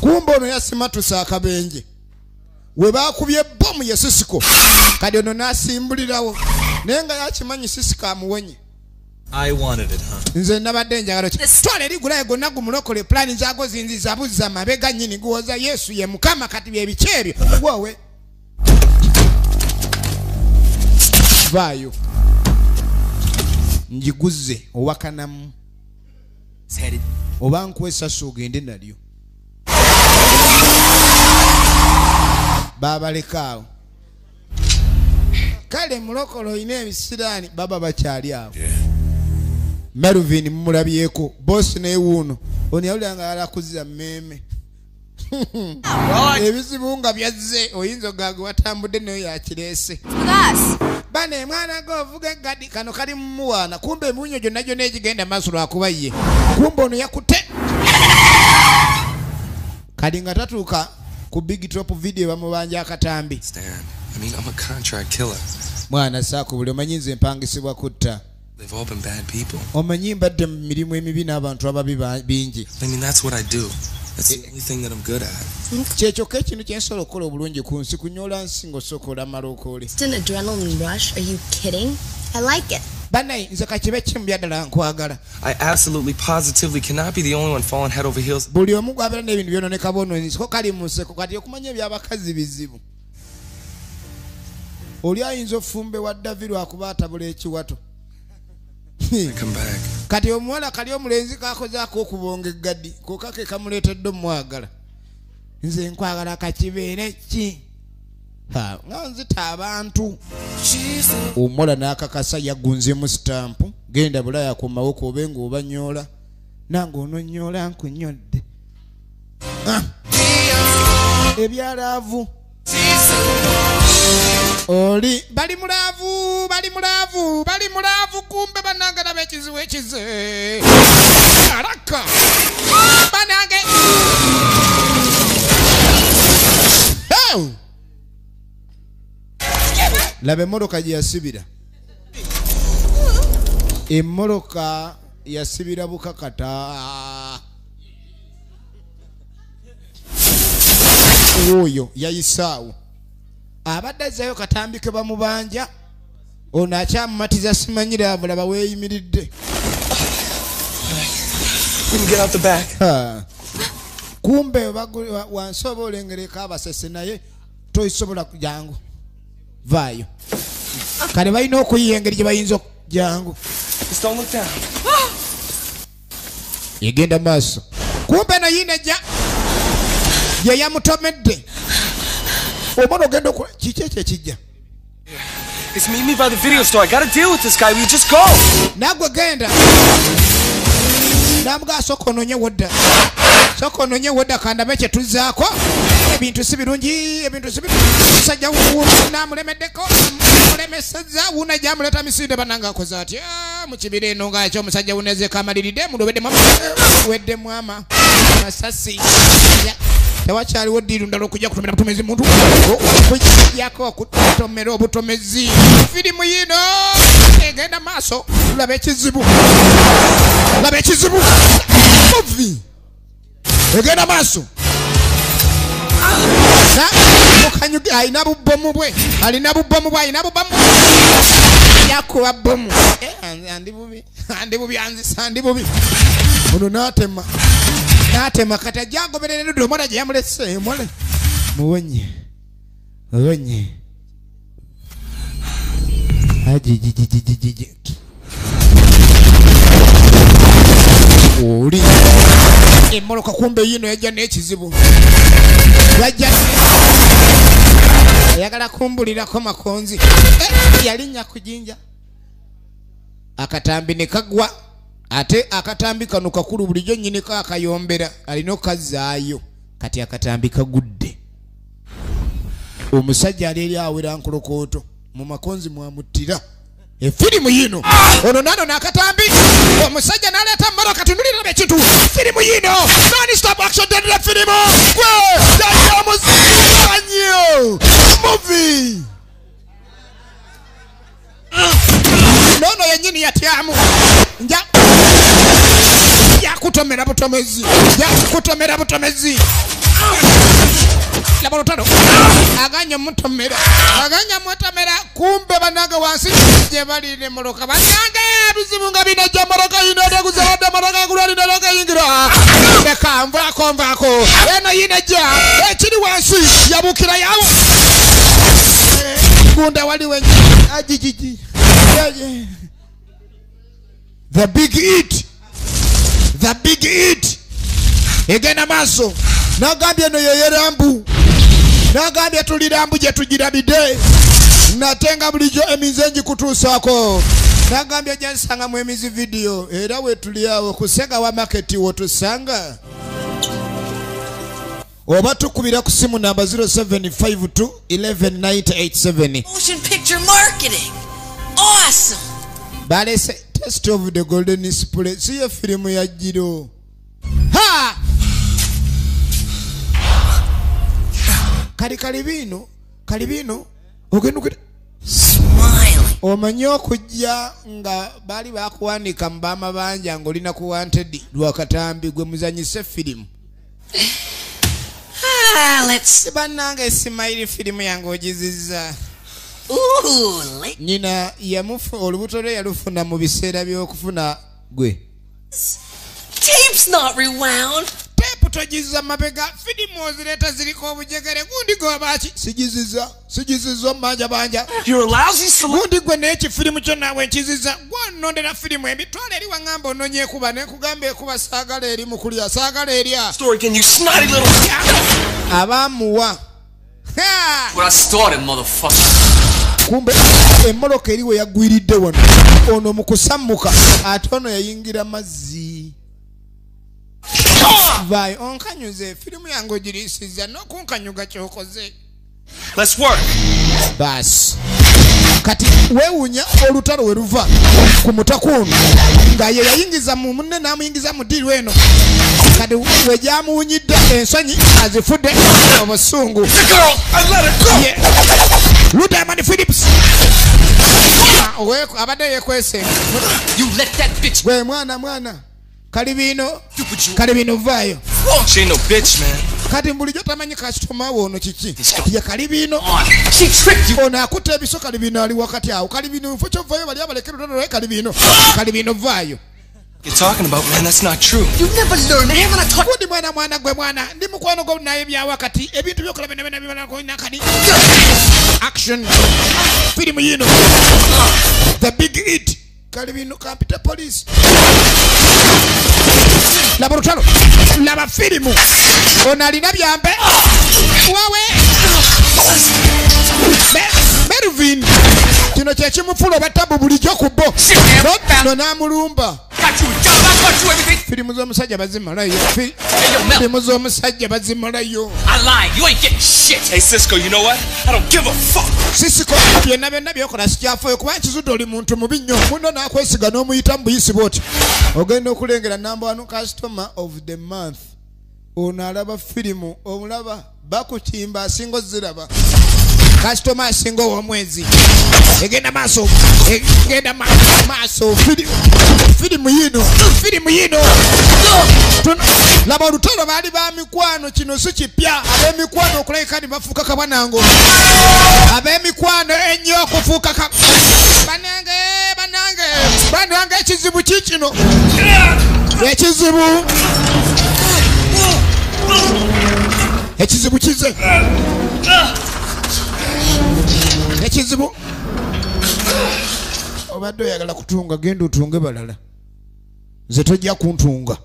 kumbe ono yasima tusaka benje we bakubye bomu yesisiko kadi ono nasimbulirawo nenga yakimanyi sisika amuwonye. I wanted it, huh? Nze nabadde njagala ki twale ligulayo gonna gumulokole plani zago zinziza buzza mabega nyini guwoza Yesu ye mukama kati bye bikyebyo wowe vayo njiguze owakanamu oba nkwesa sugende nalyo baba lekaawo kale mulokolo ine ebisiraani baba bakyali awo Melvin mulabyeko boss ne wuno oni yawulanga alakuziza mmeme ebizibu nga byazze oyinzo gago watambudde nayo yakirese bane mwana go vuga gadi kano kali mmuwana kumbe munyo jonna jonna egigenda masulu akubaye kumbe ono yakute kadi nga tatuuka ku big top video bamubanja akatambi. I mean, I'm a contract killer. Mwana saako buli omanyi nze mpangisibwa kutta. They've all been bad people. Omanyi mbadde mu mirimu emibi n'abantu ababi bingi. I mean, that's what I do. That's the only thing that I'm good at. Kyekyoka ekintu kye nsobola okukola obulungi ku nsi kunyola nsingo sokola malokole. It's an adrenaline rush. Are you kidding? I like it. Banayi nze kakibe kimu byaddala nkwagala. I absolutely positively cannot be the only one falling head over heels. Buli omu gw'abeera n'ebintu byononeka bwonoonyi ko kali mu nseko kati okumanya ebyabakazi bizibu. Oli ayinza ofumbe wa David lwakuba atabula ekiwato. Kati omuwala kali omulenzi kakozaako okubonga eggadi kokake kamuleetedde omwagala. Nze nkwagala kakibeere ki? Nga nzita abantu. Omuwala n'akakasa yagunzemu sitampu genda bulaya ku mawoko obenga obanyola nange ononyola nkunyodde. Ebyalaavu oli bali mulavu kumbe bananga na bekiziwe ekize araka banange labe moroka yasibira emmoroka yasibira bukakata oyo yayisaawo abadde zayo katambike bamubanja ono akyamumatiza simanyira abulaba weeyimiridde. Kumbe wansoba olengereko abasese naye toyisobola kujangu vaayo kale balina okuyiya engeri gye bayinza okujangu yegenda maaso kumbe no yinejja ye yamutomedde omwana ogenda okola kiki ekyo ekijja. It's meet me by the video store. I gotta deal with this guy. We just go. Nagwe genda. Namuga sokononye wodda. Sokononye wodda kanda meche tuzaako. Ebintu sibirungi, ebintu sibirungi. Sajja wuuna namulemeddeko. Mulemeseza wuuna jamuleta misinde bananga akoze atya. Mukibire eno nga ekyo omusajja wuneze kamaliride mulobedde mama. Wedde mwama. Masasi. Tewakyaliwo ddiiru ndala okujja kutomera butomezi muntu okujjako okutomera obutomezi firimu yino egenda maaso laba ekizibu muvi egenda maaso mukanyuge alina bubbomu bwe alina bubbomu yakuba bbomu andi bubi anzisa andi bubi ono n'atema kati ajagoberera neddo omwana gye yamulese omwana muwonye ajijijijijiji oli emmoloka kumbe yino yajja n'ekizibu yajja ayagala kumbulirako makonzi yalinnya ku jinja akatambi ne kagwa ate akatambi kano kakulu bulijjo nnyini kaakayombera alina okazaayo kati akatambi kagudde omusajja ali eri awera nkolokooto mu makonzi mwamuttira efirimu yino ono nano n'akatambi omusajja n'aleeta mmoroka tunulira ekintu firimu yino non-stop action dendera firimu gwe yali omuzanyo movie kutomera butomezi yakutomera butomezi laba lutalo aganya mutomera kumbe banaga wansi je bali ne moroka banyange bizibu nga binaja moroka inode kuzawada moroka kulali ndaloka ingira beka mvako eno yineja ekiri wansi yabukira yawo gunda wali wenye ajijiji the big eat egena maso nagambye no yeyerambu nagambye tulirambu je tugira bide natenga bulijo emizenji kutusako nagambye jansanga mu emizi video era we tuliawo kusenga wa market wo tusanga oba tukubira ku simu namba 0752 119887 motion picture marketing awesome balese test of the golden split siye filmu ya jiro ha kalibino ogenukira smiling omanyo kujja nga bali bakuwanika mbama banja ngolina ku wanted lwakatambi gwe muzanyise filimu let's banange smile filimu yange ojiziza nyina yamufu olubuto lwe yalufuna mu biseera by'okufuna gwe tape's not rewound tape tojiza mabega filimu ozireta ziliko obujegere gundi gwe baki sigiziza manja banja you're a lousy salute gundi gwe n'eki filimu kyo naawe nkiziza gw'onondera filimu emitwalo eri wangamba ononyeekuba nekugamba ekuba saagala eri mu kulya saagala erya story can you snotty little abamuwa What I started, motherfucker. kumbe emmoloka eriwe yagwiridde wano ono mu kusammuka ate ono yayingira mazzi vai onkanyuze filimu yange ogirisiza n'okunkanyuga kyokoze let's work basi kati weewuunya olutalo we luva ku mutakuunu nga ye yayingiza mu munne n'amuyingiza mu ddiiru eno kati we gyamuwunyidde ensonyi azifudde obusungu Ludamani Phillips abadde yekwese gwe mwana kalibino vaayo she ain't no bitch man kati bulijjo tamanyi kasitoma wo ono kiki ye kalibino ono akutte ebiso kalibino ali wakati awo kalibino nfo kyovaayo bali abalekera olulala kalibino vaayo you're talking about man that's not true you never learn man when I talk kundi mwana gwe mwana ndi mukwano gwo naye bya wakati ebintu byokola bena bibala ko nakani action film yino the big hit kalibino capital police laboratory laba filimu onalina byambe wawe Mervin kino kyekimufula batabu bulijjo ku bo no namulumba filimu z'omusajja bazimalayo filimu z'omusajja bazimalayo I lied you ain't getting shit hey Cisco you know what I don't give a fuck Cisco byonna byokola sikyafayo kuba nkizudde oli muntu mubi nnyo muno n'akwesiga n'omuyita mu buyisi bwoti ogenda okulengera number 1 customer of the month ono alaba filimu omulaba bakukimba asinga oziraba customer asinga ow'omwezi egenda maaso filimu yino laba olutalo baali ba mikwano kino si kipya ab'emikwano okulabika ni bafuuka kabwanango ab'emikwano ennyo okufuuka banange ekizibu kikino ekizibu kize ekizibu obadde oyagala kutunga genda otunge balala nze tojja kuntunga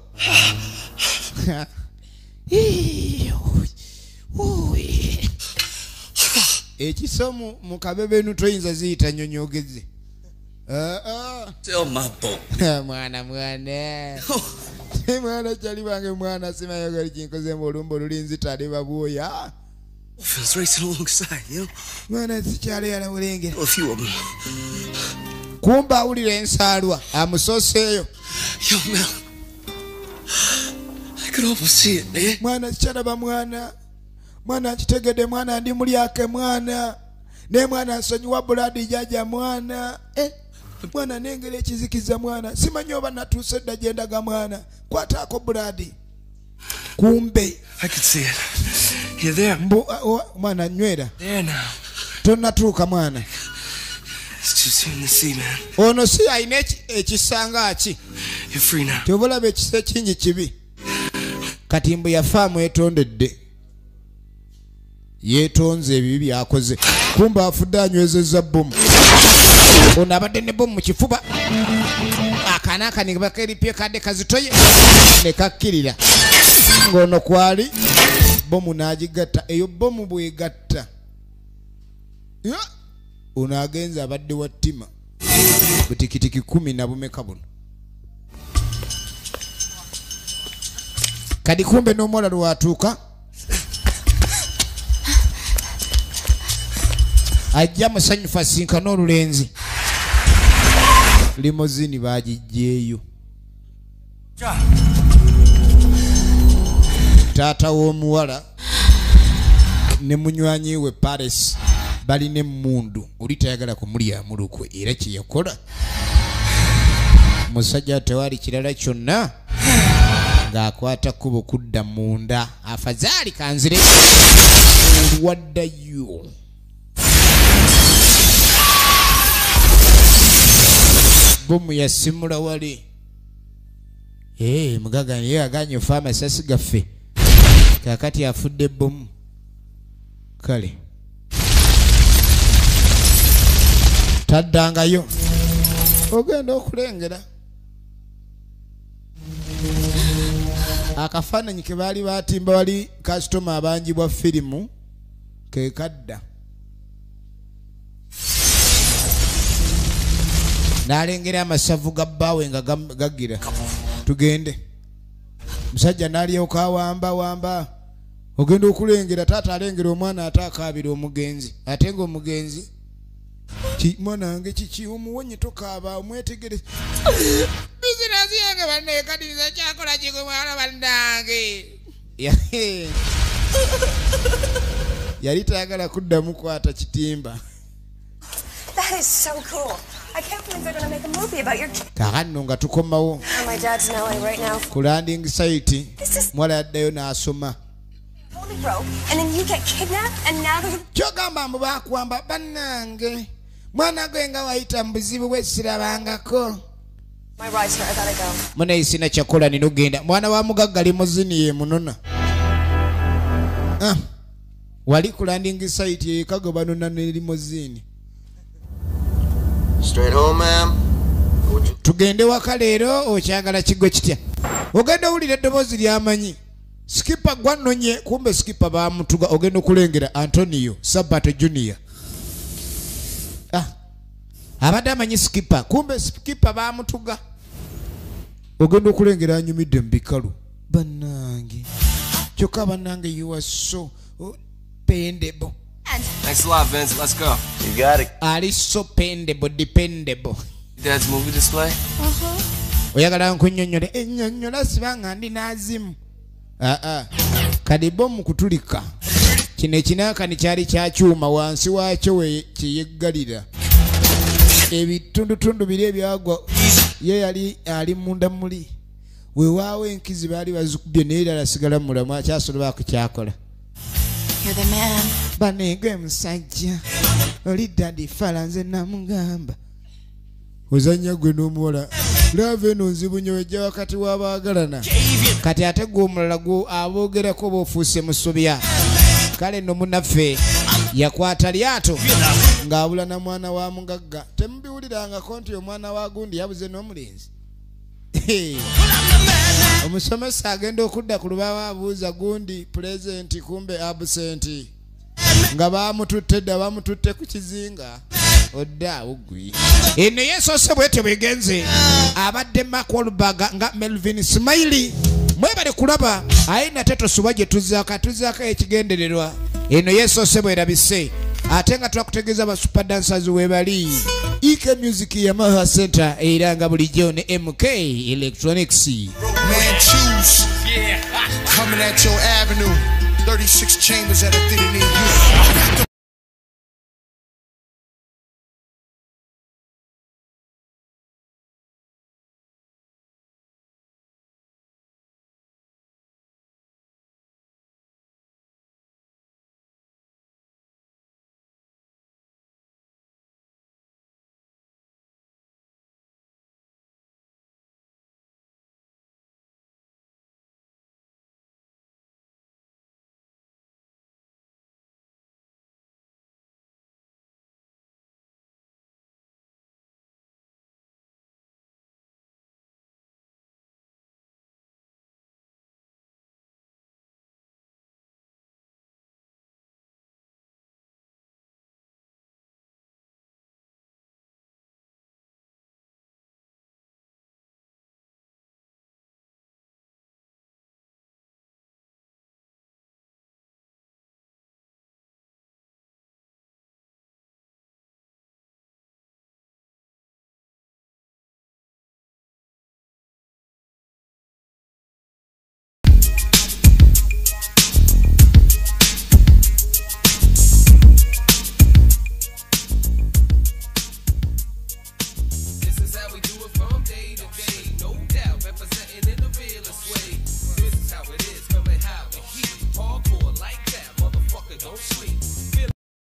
ekisomu mu kabebenu toyinza ziyita nyonyogezi mwana kyali bange mwana simayogali kinkozemu olumba olulinzitale babwoya feels racing alongside you know mwana sikyale yala bulengera kumba awulira ensaalwa amusooseeyo yo Mel I could almost see it man mwana sikyalaba mwana kitegedde mwana ndi mulyake mwana ne mwana nsonyiwa buladi jaja mwana Mwana nengere ekizikiza mwana. Simanyi oba natuuse dda gye ndaga mwana. Kwataako Brady. Kumbe. I could see it. You're there. Mwana nywera. There now. Tonnatuuka mwana. It's too soon to see, man. Ono si ayina ekisanga ki. You're free now. Tobulaba ekisa ekingi kibi. Kati mbu yafaamu etondedde. Yeetonze ebibi byakoze. Kumba afudde anywezezza bbomu. Ono abadde ne bbomu mu kifuba. Akaana ne bakeripye kadde kazitoye ne kakkirira. Ng'ono kwali bbomu n'agigatta. Eyo bbomu bw'egatta. Ono agenza abadde wa ttima. Butikitiki 10 na bumeka buno. Kadi kumbe n'omuwala lwatuuka. Ajja musanyufu asinkana olulenzi. Limozini bagiggyeeyo. Taata w'omuwala ne munywanyi we Paris balina emmundu. Oli tayagala kumulyamu lukwe era kye yakola. Musajja tewali kirala kyonna ng'akwata kkubo kudda munda. Afazaali kanzire waddayo. Bomu yasimula wali. Mugaga ye aganye fa amasasi gaffe. Kakati afudde bomu. Kale. Taddangayo. Ogenda okulengera. Akafaananyi ke baali batimba wali kasitoma abangi bwa firimu ke kadda. N'alengera amasavu ga bbaawe nga gagira. Tugende. Musajja n'alyoka wamba. Ogenda okulengera taata alengera omwana ataakaabira omugenzi. Ate ng'omugenzi mwanange kiki omuwonye tokaaba omwetegereze. Bizinesi yange banneekadiriza kyakola kigwe mwana bannange. Yali tayagala kuddamu kwata kitimba. That is so cool. I can't believe they're going to make a movie about your kid. Kakanno nga tukomawo. My dad's in LA right now. Ku landing site mwala yaddayo n'asoma. Totally broke, and then you get kidnapped, and now they're... Kyogamba mbu bakuwamba bannange. Mwana gwe nga wayita mu buzibu bwe sirabangako. My ride's here, I gotta go. Mune sina kyakola nino genda. Mwana wa mugagga limozini ye munona. Wali ku landing site ye kago banona ne limozini. Straight home, ma'am. Tugende waka leero okyagala kigwe kitya. Ogenda owulira eddoboozi lyamanyi. Skipper gwannonye kumbe skipper baamutuga. Ogenda okulengera Antonio Sabato Junior. Abadde amanyi skipper kumbe skipper baamutuga. Ogenda okulengera anyumidde mu bikalu. Bannange. Kyokka bannange you are so pendable. Thanks a lot, Vince. Let's go. You got it. Ali so dependable. Dad's movie display? Oyagala nkunnyonnyole ennyonnyola sibanga ndi n'azimu. Kadi bomu kutulika. Kino ekinaakani kyali kyakyuma wansi waakyo we kyeyeggalira. Ebitundutundu biri ebyagwa ye yali ali munda muli. Weewaawo enkizi baali bazikubye naye era asigala mulamu akyasobola kukyakola. You're the man. Banege musajja. Oli daddy fala nze namugamba. Ozanya gwe n'omuwala. Love eno nzibu nnyo ejja wakati w'abaagalana. Kati ate gwe omulala gwo aboogerako b'ofuuse musobya. Kale nno munnaffe yakwata lyato ng'abula na mwana wa mugagga. Temubiwulirangako nti omwana wa gundi yabuze n'omulenzi. Omusomesa agenda okudda ku lubaawo abuuza gundi pulezenti kumbe absenti. Nga baamututte dda bamututte ku kizinga. Odda ugwi. Eno yesoose bwetyo bwegenze. Abadde Mark Wahlberg nga Melvin Smiley. Mwebale kulaba ayina tetosuba gye tuzaaka ekigendererwa. Eno yesoose bwerabise. Ate nga twakutegeeza ba super dancers webali. EK Music Yamaha Center era nga bulijjo ne MK Electronics. Man choose. Yeah. Coming at your avenue. 36 chambers at a theater near you.